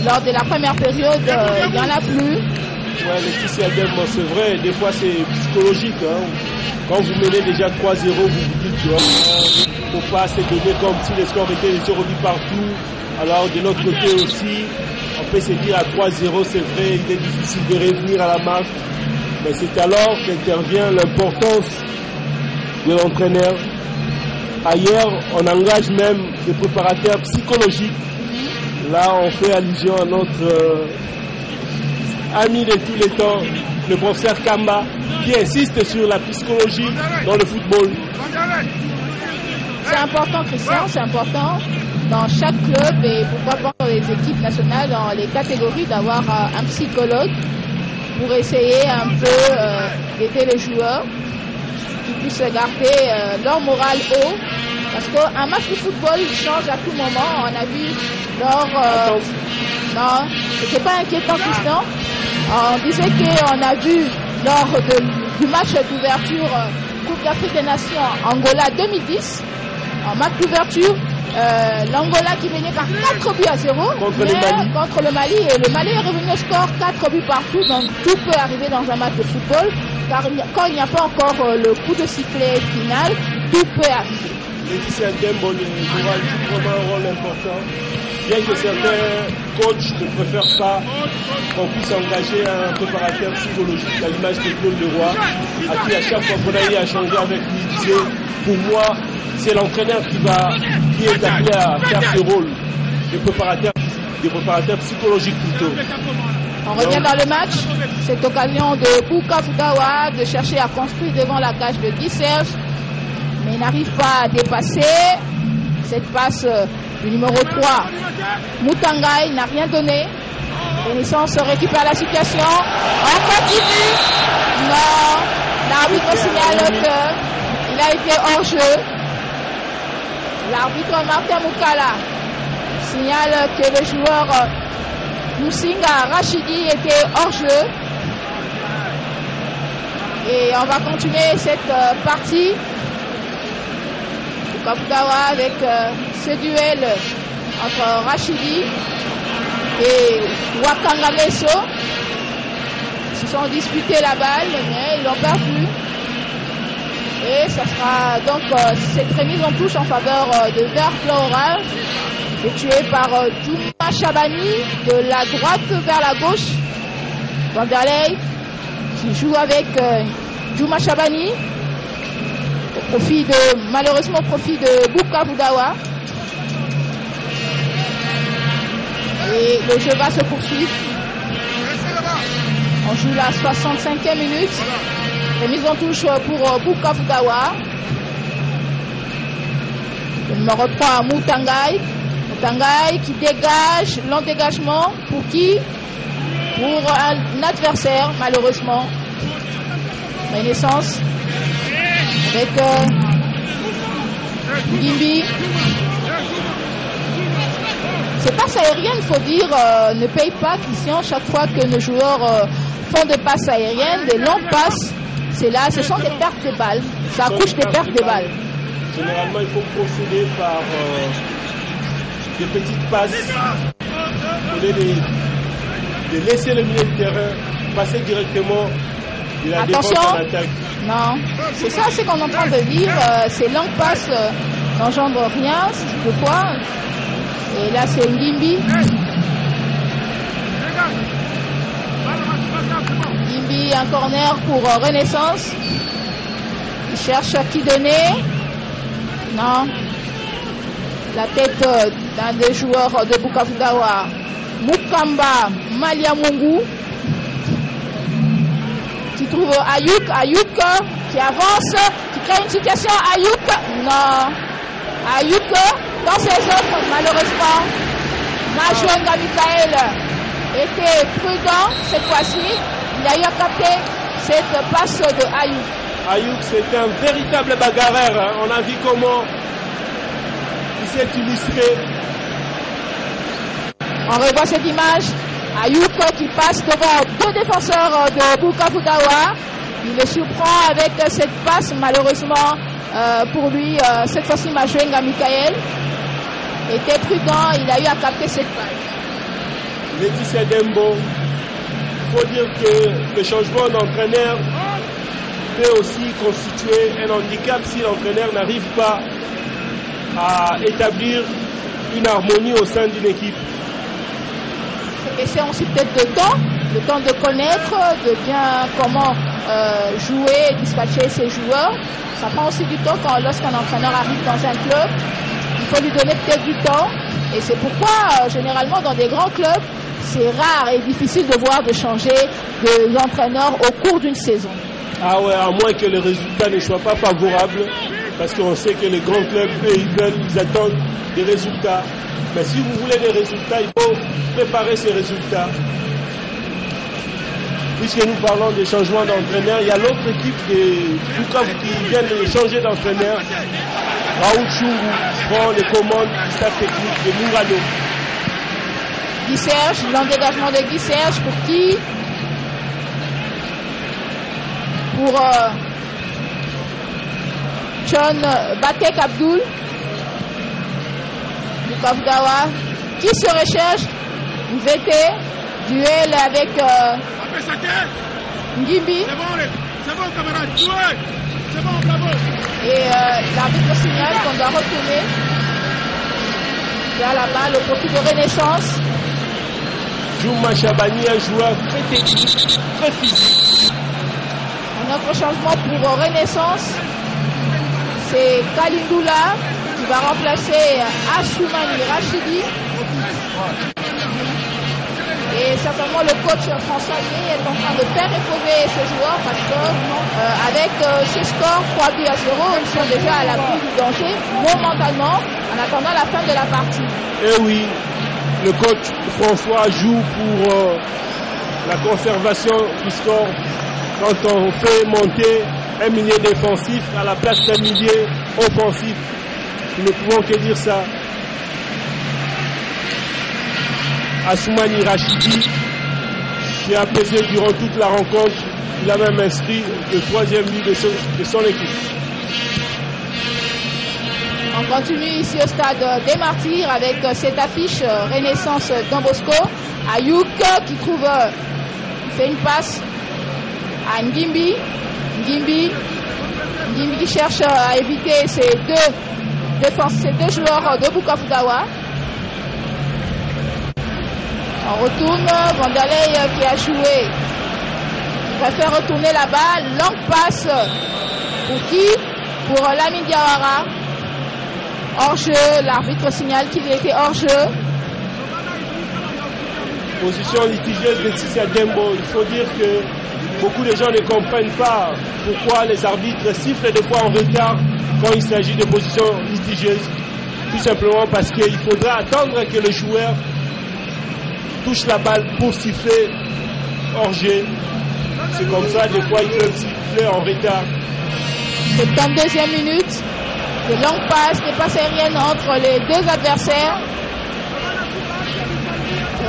lors de la première période, il n'y en a plus. Ouais, Laetitia Dembo, c'est vrai, des fois c'est psychologique. Hein. Quand vous menez déjà 3-0, vous vous dites, il ne faut pas se donner comme si les scores étaient remis partout. Alors de l'autre côté aussi, on peut se dire à 3-0, c'est vrai, il est difficile de revenir à la marque. Mais c'est alors qu'intervient l'importance de l'entraîneur. Ailleurs, on engage même des préparateurs psychologiques. Là, on fait allusion à notre ami de tous les temps, le professeur Kamba, qui insiste sur la psychologie dans le football. C'est important, Christian, c'est important dans chaque club et pourquoi pas dans les équipes nationales, dans les catégories, d'avoir un psychologue pour essayer un peu d'aider les joueurs qui puissent garder leur morale haut. Parce qu'un match de football change à tout moment. On a vu lors... non, c'était pas inquiétant, Christian. On disait qu'on a vu lors du match d'ouverture Coupe d'Afrique des Nations Angola 2010, en match d'ouverture, l'Angola qui menait par 4 buts à 0 contre le Mali. Et le Mali est revenu au score 4 buts partout. Donc tout peut arriver dans un match de football. Car quand il n'y a pas encore le coup de sifflet final, tout peut arriver. Laetitia Dembo joue vraiment un rôle important. Bien que certains coachs ne préfèrent pas qu'on puisse engager un préparateur psychologique à l'image de Claude Leroy, à qui à chaque fois qu'on a eu à changer avec lui, il disait, pour moi, c'est l'entraîneur qui est appelé à faire ce rôle de préparateur psychologique plutôt. On revient dans le match. Cette occasion de Bukavu-Dawa de chercher à construire devant la cage de Guy Serge, mais il n'arrive pas à dépasser. Cette passe du numéro 3, Mutanga, il n'a rien donné. Renaissance récupère la situation. On continue. Non, l'arbitre signale qu'il a été hors jeu. L'arbitre Martin Moukala signale que le joueur Musinga Rachidi était hors jeu. Et on va continuer cette partie. Bukavu-Dawa avec ce duel entre Rachidi et Wakanga Lesso. Ils se sont disputés la balle, mais ils l'ont perdu. Et ça sera donc cette remise en touche en faveur de Vert Floral, effectuée par Djouma Chabani de la droite vers la gauche. Vanderlei qui joue avec Djouma Chabani. Malheureusement au profit de Bukavu Dawa. Et le jeu va se poursuivre. On joue la 65e minute. Remise en touche pour Bukavu Dawa. Le numéro 3, Mutangai. Mutangai qui dégage, long dégagement. Pour qui? Pour un adversaire, malheureusement. Renaissance. Avec Gimbi. Ces passes aériennes, il faut dire, ne payent pas, Christian. Chaque fois que nos joueurs font des passes aériennes, des longues passes, ce sont des pertes de balles. Ça accouche des pertes de balles. Généralement, il faut procéder par des petites passes. Au lieu de laisser le milieu de terrain passer directement de la défense en attaque. Non, c'est ça, c'est qu'on est en train de dire. Ces longues passes n'engendrent rien, de quoi. Et là, c'est Ngimbi. Ngimbi, un corner pour Renaissance. Il cherche à qui donner. Non. La tête d'un des joueurs de Bukavu Dawa, Mukamba Maliamungu, qui trouve Ayouk qui avance, qui crée une situation. Ayouk, non. Ayouk, dans ses œuvres, malheureusement, Majouenga Michael était prudent cette fois-ci. Il a eu à capter cette passe de Ayouk. Ayouk, c'est un véritable bagarreur. Hein. On a vu comment il s'est illustré. On revoit cette image. Ayouk qui passe devant deux défenseurs de Bukavu Dawa. Il le surprend avec cette passe, malheureusement pour lui. Cette fois-ci, Majouenga Michael était prudent. Il a eu à capter cette passe. Laetitia Dembo, il faut dire que le changement d'entraîneur peut aussi constituer un handicap si l'entraîneur n'arrive pas à établir une harmonie au sein d'une équipe. Et c'est aussi peut-être le temps de connaître, de bien comment jouer, dispatcher ses joueurs. Ça prend aussi du temps lorsqu'un entraîneur arrive dans un club. Il faut lui donner peut-être du temps. Et c'est pourquoi, généralement, dans des grands clubs, c'est rare et difficile de voir de changer d'entraîneur au cours d'une saison. Ah ouais, à moins que les résultats ne soient pas favorables, parce qu'on sait que les grands clubs, eux, ils attendent des résultats. Mais si vous voulez des résultats, il faut préparer ces résultats. Puisque nous parlons des changements d'entraîneur, il y a l'autre équipe de Bukavu qui vient de changer d'entraîneur. Raoul Chungu prend les commandes du staff technique de Mungano. Guy Serge, l'engagement de Guy Serge pour qui? Pour John Batek Abdul. Bukavu Dawa qui se recherche. VT, duel avec Ngimbi. C'est bon camarade, jouez. C'est bon, bravo. Et l'arbitre signale qu'on doit retourner vers la balle au profit de Renaissance. Juma Chabani, un joueur très technique, très physique. Un autre changement pour Renaissance, c'est Kalindoula qui va remplacer Assoumani Rachidi. Et certainement le coach François est en train de faire éprouver ce joueur parce que avec ce score 3-0, ils sont déjà à l'abri du danger momentanément en attendant la fin de la partie. Et oui, le coach François joue pour la conservation du score quand on fait monter un milieu défensif à la place d'un milieu offensif. Nous ne pouvons que dire ça. Assoumani Rachidi, qui a pesé durant toute la rencontre, il a même inscrit le 3e but de son équipe. On continue ici au stade des Martyrs avec cette affiche Renaissance Don Bosco. Ayouk qui fait une passe à Ngimbi. Ngimbi qui cherche à éviter ces deux joueurs de Bukavu Dawa. On retourne, Vandalay qui a joué. Il préfère retourner la balle. Longue passe pour qui? pour Lamine Diawara. Hors-jeu, l'arbitre signale qu'il était hors-jeu. Position litigieuse de Laetitia Dembo. Il faut dire que beaucoup de gens ne comprennent pas pourquoi les arbitres sifflent des fois en retard quand il s'agit de positions litigieuses. Tout simplement parce qu'il faudra attendre que le joueur touche la balle pour siffler hors-jeu. C'est comme ça, des fois, ils peuvent siffler en retard. 72e minute. De longues passes, des passes aériennes entre les deux adversaires.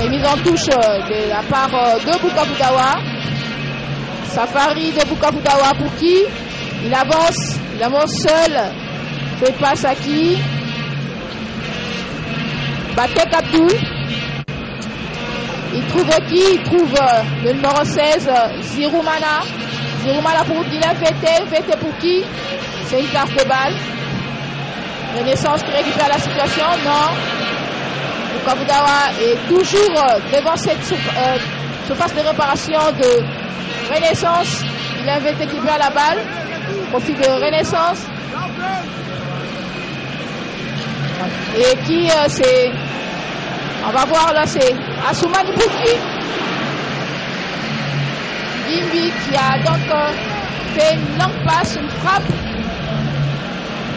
Et mise en touche de la part de Bukavu Dawa. Safari de Bukavu Dawa pour qui? Il avance seul. Fait passe à qui? Batek Abdou. Il trouve qui? Il trouve le numéro 16, Ziroumana. Ziroumana pour Dylan Vete. Vete pour qui? C'est une carte de balle. Renaissance qui récupère la situation. Non. Bukavu Dawa est toujours devant cette surface de réparation de Renaissance. Dylan Vete qui récupère la balle. Profit de Renaissance. Et qui c'est... On va voir là, c'est Assoumani Bouki. Gimbi qui a donc fait une longue passe, une frappe.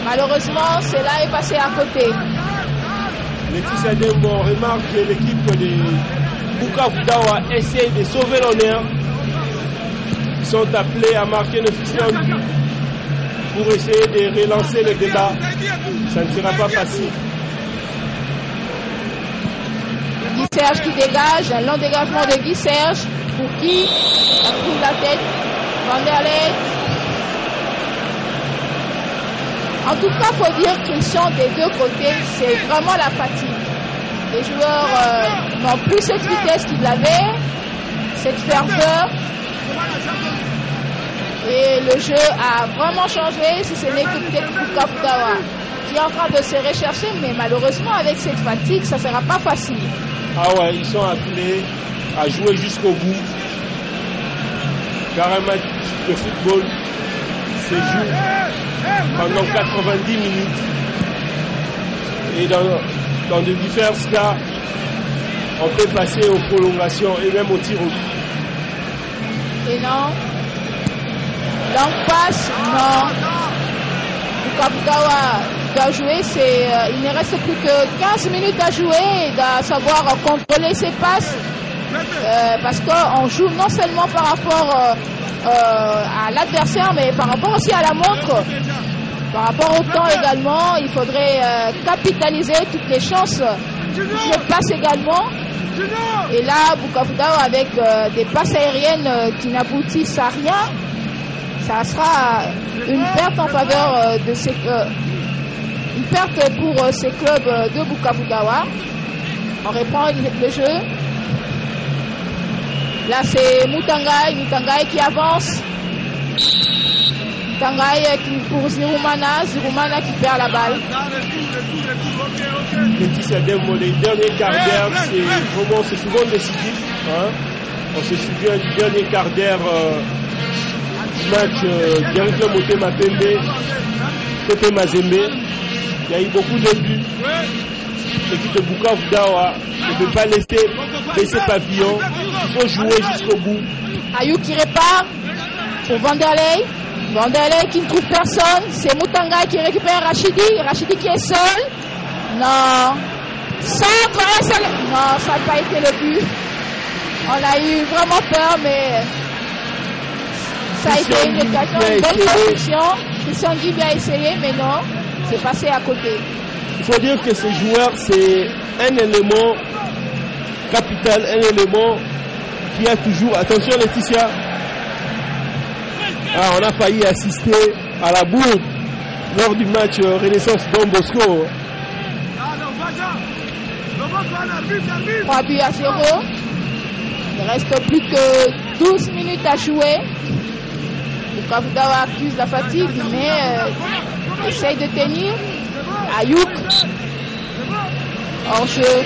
Malheureusement, cela est passé à côté. Laetitia Dembo, on remarque que l'équipe de Bukavu Dawa essaie de sauver l'honneur. Ils sont appelés à marquer une officielle pour essayer de relancer le débat. Ça ne sera pas facile. Guy Serge qui dégage, un long dégagement de Guy Serge pour qui trouve la tête. Vanderlei. En tout cas, il faut dire qu'ils sont des deux côtés. C'est vraiment la fatigue. Les joueurs n'ont plus cette vitesse qu'ils avaient, cette ferveur. Et le jeu a vraiment changé, si ce n'est que peut-être Bukavu Dawa qui est en train de se rechercher, mais malheureusement avec cette fatigue, ça ne sera pas facile. Ah ouais, ils sont appelés à jouer jusqu'au bout. Car un match de football se joue pendant 90 minutes. Et dans de différents cas, on peut passer aux prolongations et même au tir au but. Et non. Longue passe, non. Bukavu Dawa doit jouer, il ne reste plus que 15 minutes à jouer et à savoir contrôler ses passes. Parce qu'on joue non seulement par rapport à l'adversaire, mais par rapport aussi à la montre. Par rapport au temps également, il faudrait capitaliser toutes les chances. Toutes les passes également. Et là, Bukavu Dawa avec des passes aériennes qui n'aboutissent à rien. Ça sera une perte en faveur de ces une perte pour ces clubs de Bukavu Dawa. On reprend le jeu. Là c'est Mutangai qui avance. Mutangai pour Ziroumana qui perd la balle. Laetitia Dembo, les derniers quarts d'heure, c'est souvent décisif. Hein? On se souvient du dernier quart d'heure match Directeur Motema Pembe côté Mazembe. Il y a eu beaucoup de buts. L'équipe de Bukavu Dawa ne peut pas laisser papillon. Il faut jouer jusqu'au bout. Ayou qui répare pour Vanderlei. Vanderlei qui ne trouve personne. C'est Mutangai qui récupère Rachidi. Rachidi qui est seul. Non. Centre. Non, ça n'a pas été le but. On a eu vraiment peur, mais ça a été une occasion, une bonne construction. Christian Guibi a essayé, mais non, c'est passé à côté. Il faut dire que ces joueurs, c'est un élément capital, un élément qui a toujours... Attention Laetitia, on a failli assister à la bourde lors du match Renaissance Don Bosco. 3 buts à 0. Il reste plus que 12 minutes à jouer. Bukavu Dawa accuse la fatigue, mais essaye de tenir. Ayouk. Hors jeu.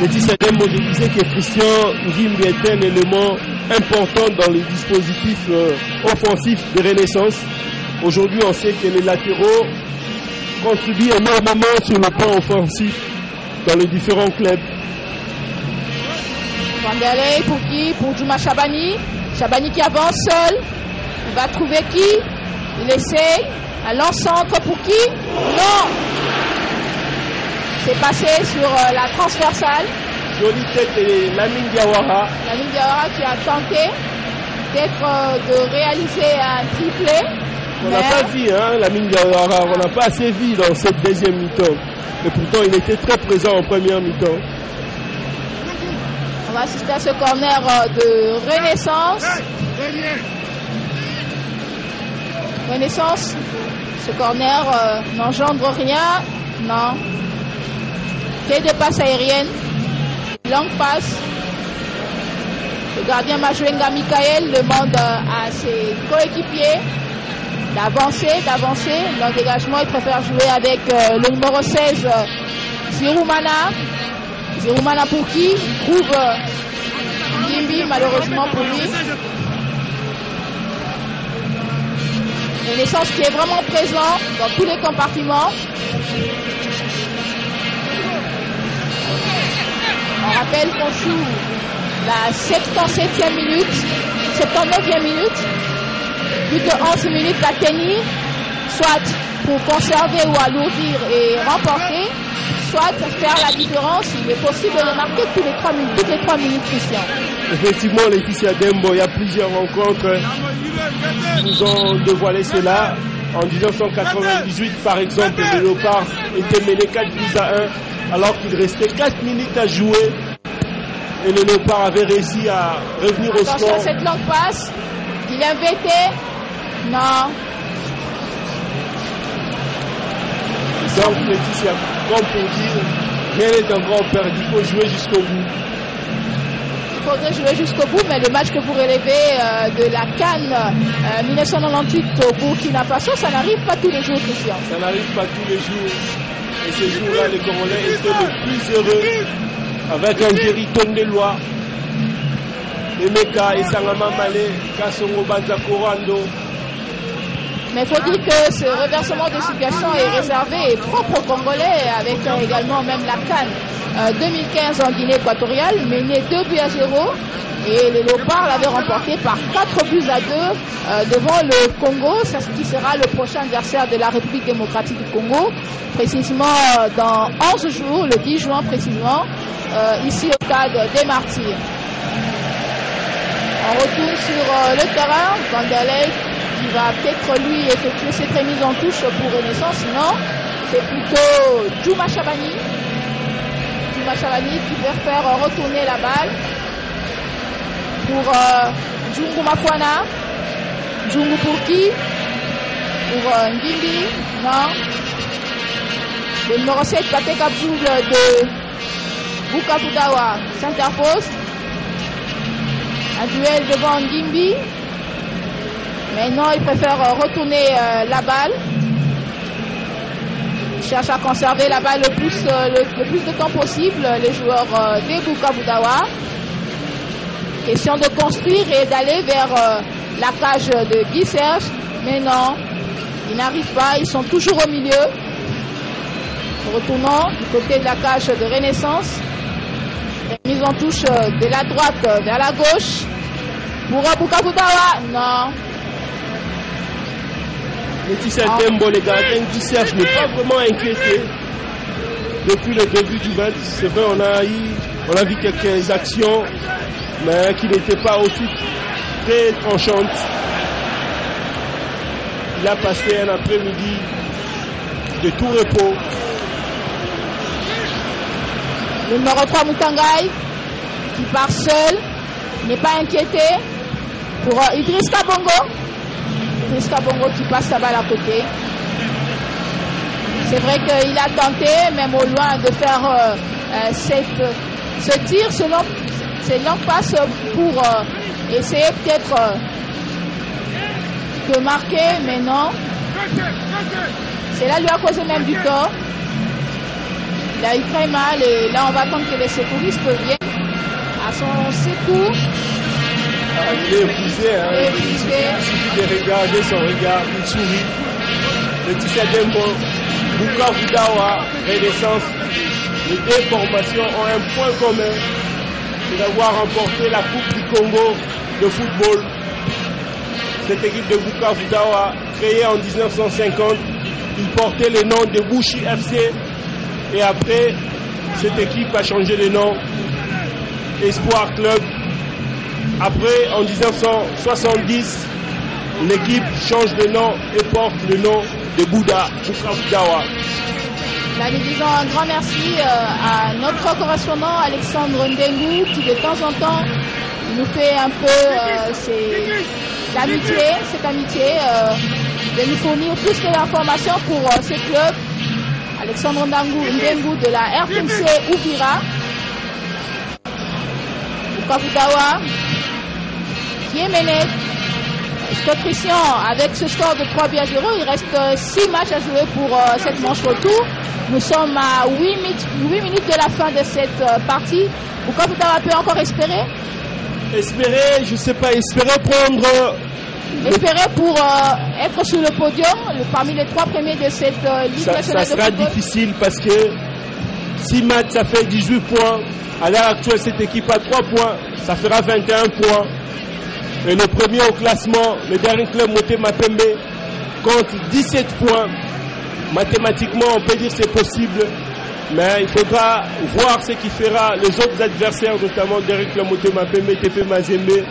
Laetitia Dembo, je disais que Christian Ngimbi est un élément important dans le dispositif offensif de Renaissance. Aujourd'hui, on sait que les latéraux contribuent énormément sur le plan offensif dans les différents clubs. Wanderlei pour qui? Pour Djouma Chabani. Chabani qui avance seul. Il va trouver qui? Il essaye. Un lance-centre pour qui? Non! C'est passé sur la transversale. Jolie tête de Lamine Diawara. Lamine Diawara qui a tenté peut-être de réaliser un triplé. On n'a pas vu, hein, Lamine Diawara. On n'a pas assez vu dans cette deuxième mi-temps. Mais pourtant, il était très présent en première mi-temps. On va assister à ce corner de Renaissance. Renaissance. Ce corner n'engendre rien. Non. Quai de passe aérienne. Longue passe. Le gardien Majuenga Michael demande à ses coéquipiers d'avancer. Dans le dégagement, il préfère jouer avec le numéro 16, Ziroumana. Ziroumana pour qui? Il trouve Ngimbi, malheureusement pour lui. Renaissance qui est vraiment présent dans tous les compartiments. On rappelle qu'on joue la 77e minute, 79e minute, plus de 11 minutes à tenir, soit pour conserver ou alourdir et remporter, soit faire la différence. Il est possible de marquer toutes les 3 minutes, Christian. Effectivement, Laetitia Dembo, il y a plusieurs rencontres qui nous ont dévoilé cela. En 1998, par exemple, le Léopard était mené 4-1 alors qu'il restait 4 minutes à jouer. Et le Léopard avait réussi à revenir au score. Attention, cette longue passe. Il est embêté. Non. Donc, Laetitia, comme pour dire, rien n'est encore perdu. Il faut jouer jusqu'au bout. Il faudrait jouer jusqu'au bout, mais le match que vous relevez de la CAN 1998 au Burkina Faso, ça n'arrive pas tous les jours, Christian. Ça n'arrive pas tous les jours. Et ces jours-là, les Congolais étaient les plus heureux avec un Jerry Tondelois, Emeka et Sangama Malé, Kassongo Banzakorando. Mais il faut dire que ce reversement de situation est réservé et propre aux Congolais, avec également même la CAN 2015 en Guinée équatoriale, mené 2-0, et les Léopards l'avaient remporté par 4-2 devant le Congo, qui sera le prochain adversaire de la République démocratique du Congo, précisément dans 11 jours, le 10 juin précisément, ici au stade des Martyrs. On retourne sur le terrain, Wanderlei qui va peut-être lui effectuer cette remise en touche pour Renaissance, sinon c'est plutôt Djouma Chabani. Djouma Chabani qui veut faire retourner la balle pour Djungu Mafwana. Djungu pour qui? Pour Ngimbi, non. Le numéro 7, Patek Abdoul de Bukavudawa s'interpose. Un duel devant Ngimbi. Mais non, il préfère retourner la balle. Il cherche à conserver la balle le plus de temps possible, les joueurs des Bukavudawa. Question de construire et d'aller vers la cage de Guy Serge. Mais non, ils n'arrivent pas, ils sont toujours au milieu. Retournons du côté de la cage de Renaissance. Mise en touche de la droite vers la gauche. Pour Bukavudawa, non. Laetitia Dembo, les gardiens qui Serge n'est pas vraiment inquiété depuis le début du match. C'est vrai, on a vu quelques actions, mais qui n'étaient pas aussi très tranchantes. Il a passé un après-midi de tout repos. Le numéro 3, Mutangai, qui part seul, n'est pas inquiété. Pour Idriss Kabongo. Idriss Kabongo qui passe sa balle à côté. C'est vrai qu'il a tenté, même au loin, de faire ce tir, ce long passe pour essayer peut-être de marquer, mais non. Cela lui a causé même du tort. Il a eu très mal et là on va attendre que les secouristes viennent à son secours. il est épuisé. Hein. Il suffit de regarder son regard, il sourit. Le Tissadembo, Bukavu Dawa, Renaissance, les deux formations ont un point commun, c'est d'avoir remporté la Coupe du Congo de football. Cette équipe de Bukavu Dawa, créée en 1950, il portait le nom de Bushi FC et après, cette équipe a changé de nom, Espoir Club. Après, en 1970, l'équipe change de nom et porte le nom de Bouddha Bukavu Dawa. Là, nous disons un grand merci à notre correspondant Alexandre Ndengu qui de temps en temps nous fait un peu cette amitié de nous fournir plus d'informations pour ces clubs. Alexandre Ndengu de la RTMC Uvira. Bukavu Dawa qui est mené. Autrichien avec ce score de 3-0. Il reste 6 matchs à jouer pour cette manche retour. Nous sommes à 8 minutes de la fin de cette partie. Bukavu Dawa peut encore espérer? Espérer, je ne sais pas, espérer pour être sur le podium, parmi les 3 premiers de cette Ligue nationale de football. Ça sera difficile parce que 6 matchs, ça fait 18 points. À l'heure actuelle, cette équipe a 3 points. Ça fera 21 points. Et le premier au classement, le dernier club Motema Pembe, compte 17 points. Mathématiquement, on peut dire que c'est possible. Mais il faudra voir ce qui fera les autres adversaires, notamment Derek Club Motema Pembe, TP Mazembe,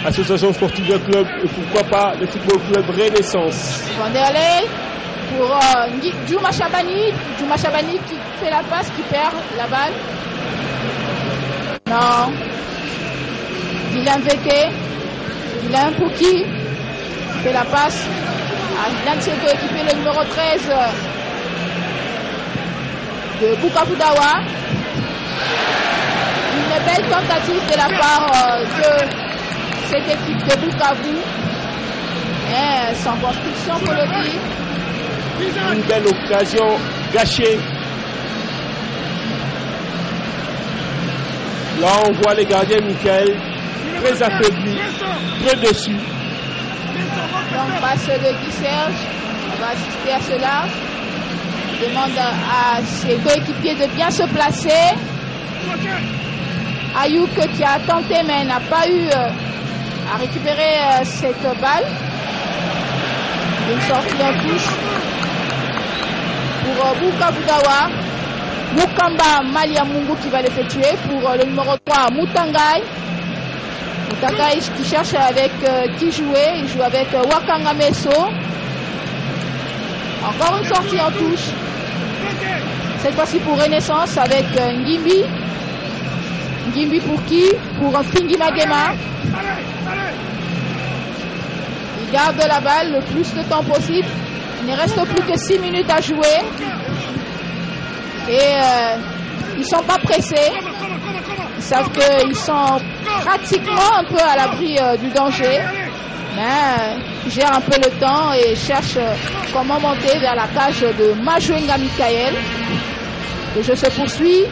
Association Sportive Club et pourquoi pas le Football Club Renaissance. Vanderlei pour Djouma Chabani. Djouma Chabani qui fait la passe, qui perd la balle. Non. Dylan Veke. Dylan pour qui fait la passe à l'un de ses coéquipiers, le numéro 13 de Bukavu Dawa. Une belle tentative de la part de cette équipe de Bukavu. Et sans construction pour le dire. Une belle occasion gâchée. Là on voit les gardiens Michael très affaibli, très dessus. Donc passe de Guy Serge, on va assister à cela. Il demande à ses coéquipiers de bien se placer. Ayouk qui a tenté mais n'a pas eu à récupérer cette balle. Une sortie en touche pour Bukavu Dawa. Mukamba Maliamungu qui va l'effectuer pour le numéro 3 Mutangai. Mutangai qui cherche avec qui jouer. Il joue avec Wakanga Meso. Encore une sortie en touche. Cette fois-ci pour Renaissance avec Ngimbi. Ngimbi pour qui? Pour Fingi Magema. Il garde la balle le plus de temps possible. Il ne reste plus que 6 minutes à jouer. Et ils ne sont pas pressés. Ils savent qu'ils sont pratiquement un peu à l'abri du danger. Mais ils gèrent un peu le temps et cherchent comment monter vers la cage de Majuenga Michael. Le jeu se poursuit.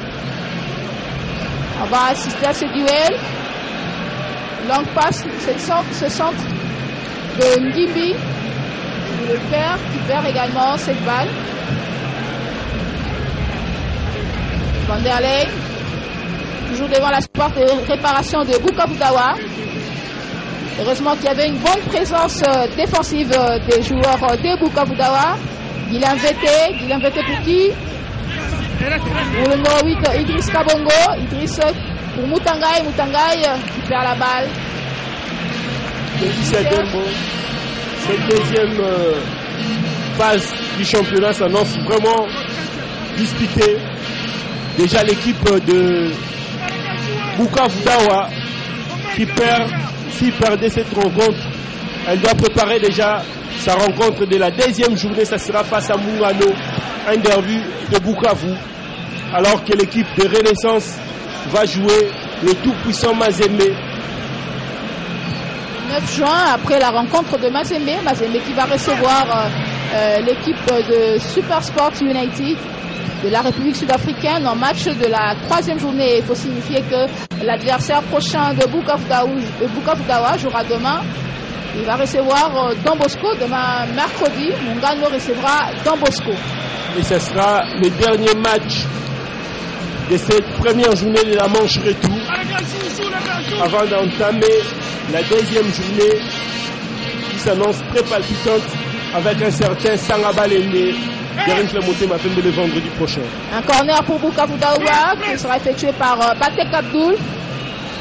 On va assister à ce duel. Longue passe, ce centre de Ngimbi. Le père qui perd également cette balle. Vanderlei, toujours devant la support de réparation de Bukavu Dawa. Heureusement qu'il y avait une bonne présence défensive des joueurs de Bukavu Dawa. Dylan Vete pour qui? Pour le numéro 8, Idriss Kabongo. Idriss pour Mutangai qui perd la balle. Cette deuxième phase du championnat s'annonce vraiment disputée. Déjà l'équipe de Bukavu Dawa qui perd, s'il perdait cette rencontre, elle doit préparer déjà sa rencontre de la deuxième journée, ça sera face à Mungano, un derby de Bukavu, alors que l'équipe de Renaissance va jouer le tout-puissant Mazembe. 9 juin, après la rencontre de Mazembe qui va recevoir l'équipe de Super Sport United. de la République sud-africaine en match de la 3e journée. Il faut signifier que l'adversaire prochain de Bukavu Dawa jouera demain. Il va recevoir Don Bosco demain mercredi. Muungano recevra Don Bosco. Et ce sera le dernier match de cette première journée de la manche retour avant d'entamer la deuxième journée qui s'annonce très palpitante avec un certain Sangaba Lende le vendredi prochain. Un corner pour Bukavu Dawa qui sera effectué par Batek Abdul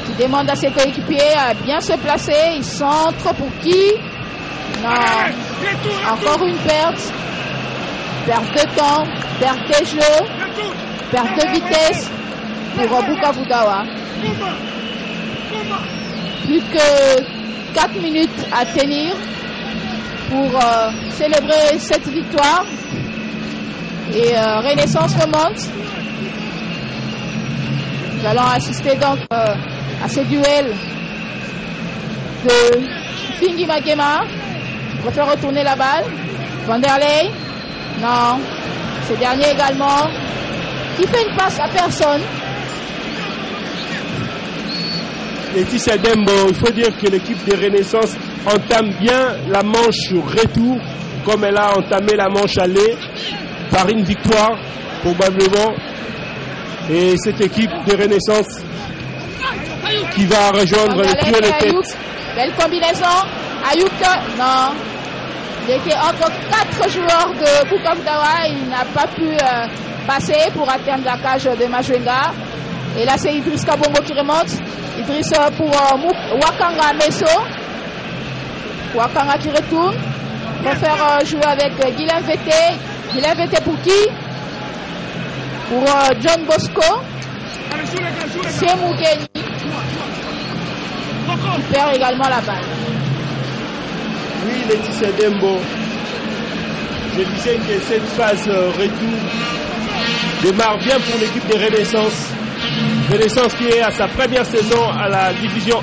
qui demande à ses coéquipiers à bien se placer. Il centre pour qui? Non. Encore une perte. Perte de temps, perte de jeu, perte de vitesse pour Bukavu Dawa. Plus que 4 minutes à tenir pour célébrer cette victoire. Et Renaissance remonte. Nous allons assister donc à ce duel de Fingi Makema qui préfère retourner la balle. Vanderlei, non. Ce dernier également qui fait une passe à personne. Laetitia Dembo, il faut dire que l'équipe de Renaissance entame bien la manche retour comme elle a entamé la manche aller par une victoire probablement. Et cette équipe de Renaissance qui va rejoindre le trio de tête. Belle combinaison. Ayouk, non. Il était entre 4 joueurs de Bukavu Dawa. Il n'a pas pu passer pour atteindre la cage de Majwenga. Et là, c'est Idriss Kabongo qui remonte. Idriss pour Wakanga Meso. Wakanga qui retourne. On va faire jouer avec Guilain Vété. Guilain Vété pour qui? Pour John Bosco. C'est Mougeni. Il perd également la balle. Oui, Laetitia Dembo. Je disais que cette phase retour démarre bien pour l'équipe de Renaissance. Renaissance qui est à sa première saison à la Division 1.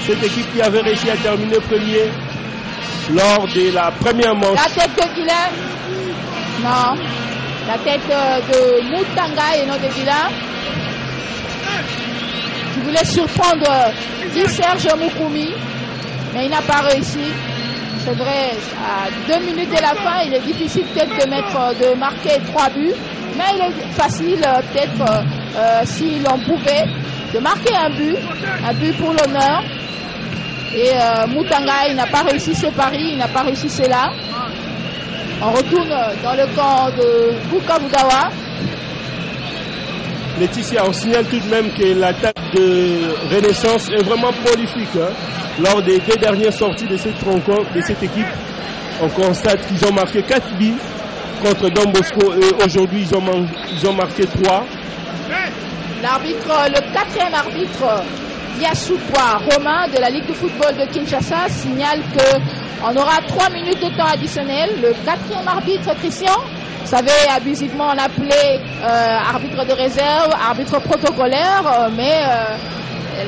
Cette équipe qui avait réussi à terminer premier lors de la première manche. La tête de Guilain. Non. La tête de Moutanga et non de Guilain. Qui voulait surprendre dit Serge Moukoumi. Mais il n'a pas réussi. C'est vrai, à 2 minutes de la fin, il est difficile peut-être de marquer 3 buts. Mais il est facile peut-être, si l'on pouvait, de marquer un but pour l'honneur. Et Moutanga, il n'a pas réussi ce pari, il n'a pas réussi cela. On retourne dans le camp de Bukavu Dawa. Laetitia, on signale tout de même que l'attaque de Renaissance est vraiment prolifique. Lors des 2 dernières sorties de cette rencontre, de cette équipe, on constate qu'ils ont marqué 4 buts contre Don Bosco et aujourd'hui ils ont marqué 3. L'arbitre, le 4e arbitre, Diassoukwa Romain de la Ligue de football de Kinshasa signale qu'on aura 3 minutes de temps additionnel. Le 4e arbitre, Christian, vous savez, abusivement on appelait arbitre de réserve, arbitre protocolaire, mais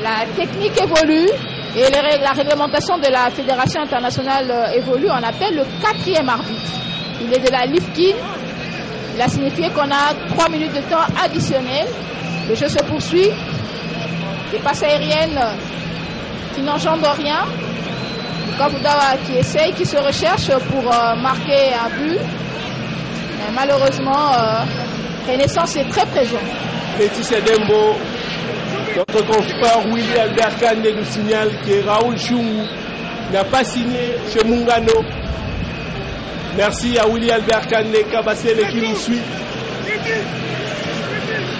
la technique évolue et la réglementation de la Fédération internationale évolue. On appelle le 4e arbitre. Il est de la LIFKIN. Il a signifié qu'on a 3 minutes de temps additionnel. Le jeu se poursuit. Des passes aériennes qui n'engendrent rien. Bukavu Dawa qui essaye, qui se recherche pour marquer un but. Mais malheureusement, Renaissance est très présent. Laetitia Dembo, notre confrère Willy Albert Kane nous signale que Raoul Chungu n'a pas signé chez Muungano. Merci à Willy Albert Kane Kabasele qui nous suit.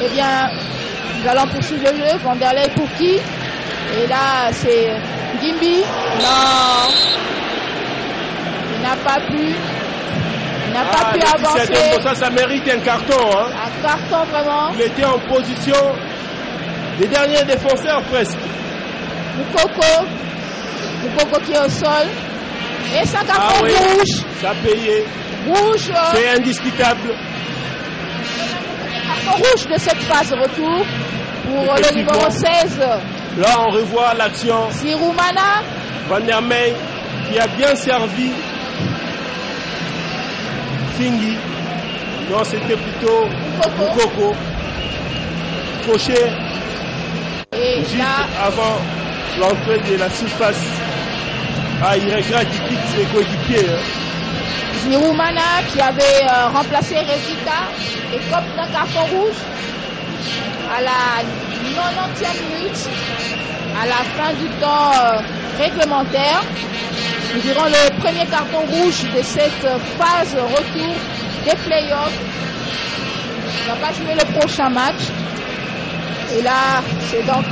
Eh bien, nous allons poursuivre le jeu. Vanderlei pour qui? Et là, c'est Gimbi. Non. Il n'a pas pu. Il n'a pas pu avancer. Ça mérite un carton. Un carton vraiment. Il était en position des derniers défenseurs presque. Moukoko qui est au sol. Et ça carton rouge. Ça a payé. Rouge. C'est indiscutable. Carton rouge de cette phase retour pour le numéro 16. Là, on revoit l'action. Siroumana. Non, c'était plutôt Moukoko. Fauché. Et juste là, avant l'entrée de la surface. Ah, il regrette, il quitte ses coéquipiers. Ziroumana qui avait remplacé Rezita et comme d'un carton rouge à la 90e minute, à la fin du temps réglementaire. Nous dirons le premier carton rouge de cette phase retour des playoffs. Il ne va pas jouer le prochain match. Et là, c'est donc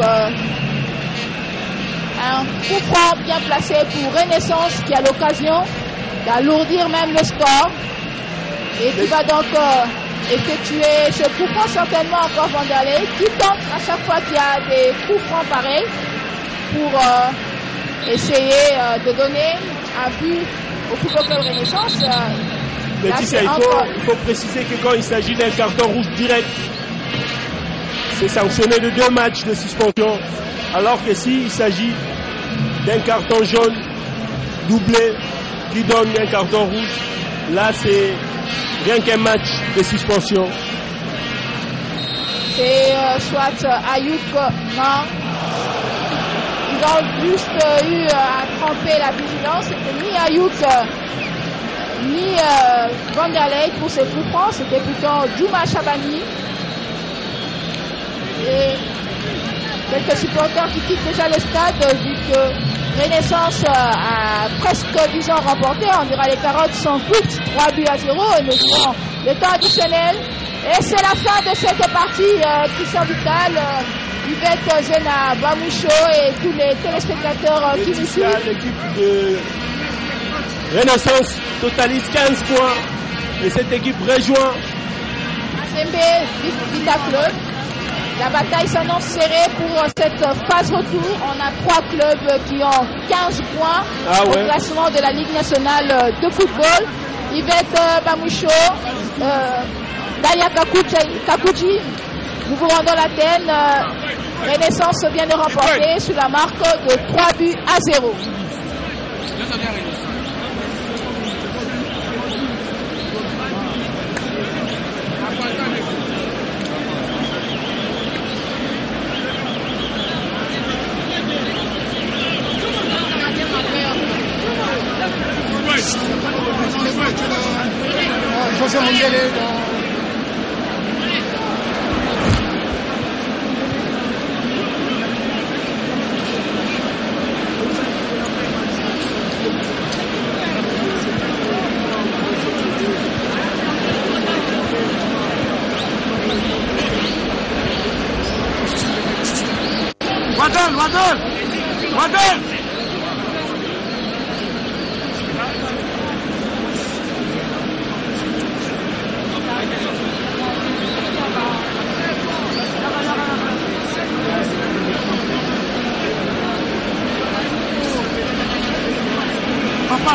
un coup franc bien placé pour Renaissance qui a l'occasion d'alourdir même le score. Et qui va donc effectuer ce coup franc certainement encore Vanderlei qui tente à chaque fois qu'il y a des coups francs pareils pour essayer de donner un but au Football Club Renaissance. Mais tu sais, il faut préciser que quand il s'agit d'un carton rouge direct, c'est sanctionné de 2 matchs de suspension, alors que s'il s'agit d'un carton jaune doublé qui donne un carton rouge, là c'est rien qu'un match de suspension. C'est soit Ayoub, non, ils ont juste eu à tremper la vigilance. C'était ni Ayoub ni Vanderlei pour ses coups francs, c'était plutôt Djouma Chabani. Et quelques supporters qui quittent déjà le stade vu que Renaissance a presque, disons, remporté. On dira les carottes sont cuites, 3 buts à 0 et nous jouons le temps additionnel. Et c'est la fin de cette partie qui sont vitale. Yvette Zena Bamoucho et tous les téléspectateurs qui nous suivent. L'équipe de Renaissance totalise 15 points et cette équipe rejoint Azembe Vita Club. La bataille s'annonce serrée pour cette phase retour. On a 3 clubs qui ont 15 points au classement de la Ligue nationale de football. Yvette Bamoucho, Dalia Kakuji, nous vous rendons l'Athènes. Renaissance vient de remporter sous la marque de 3 buts à 0. José Mungele. Wadon. Papa,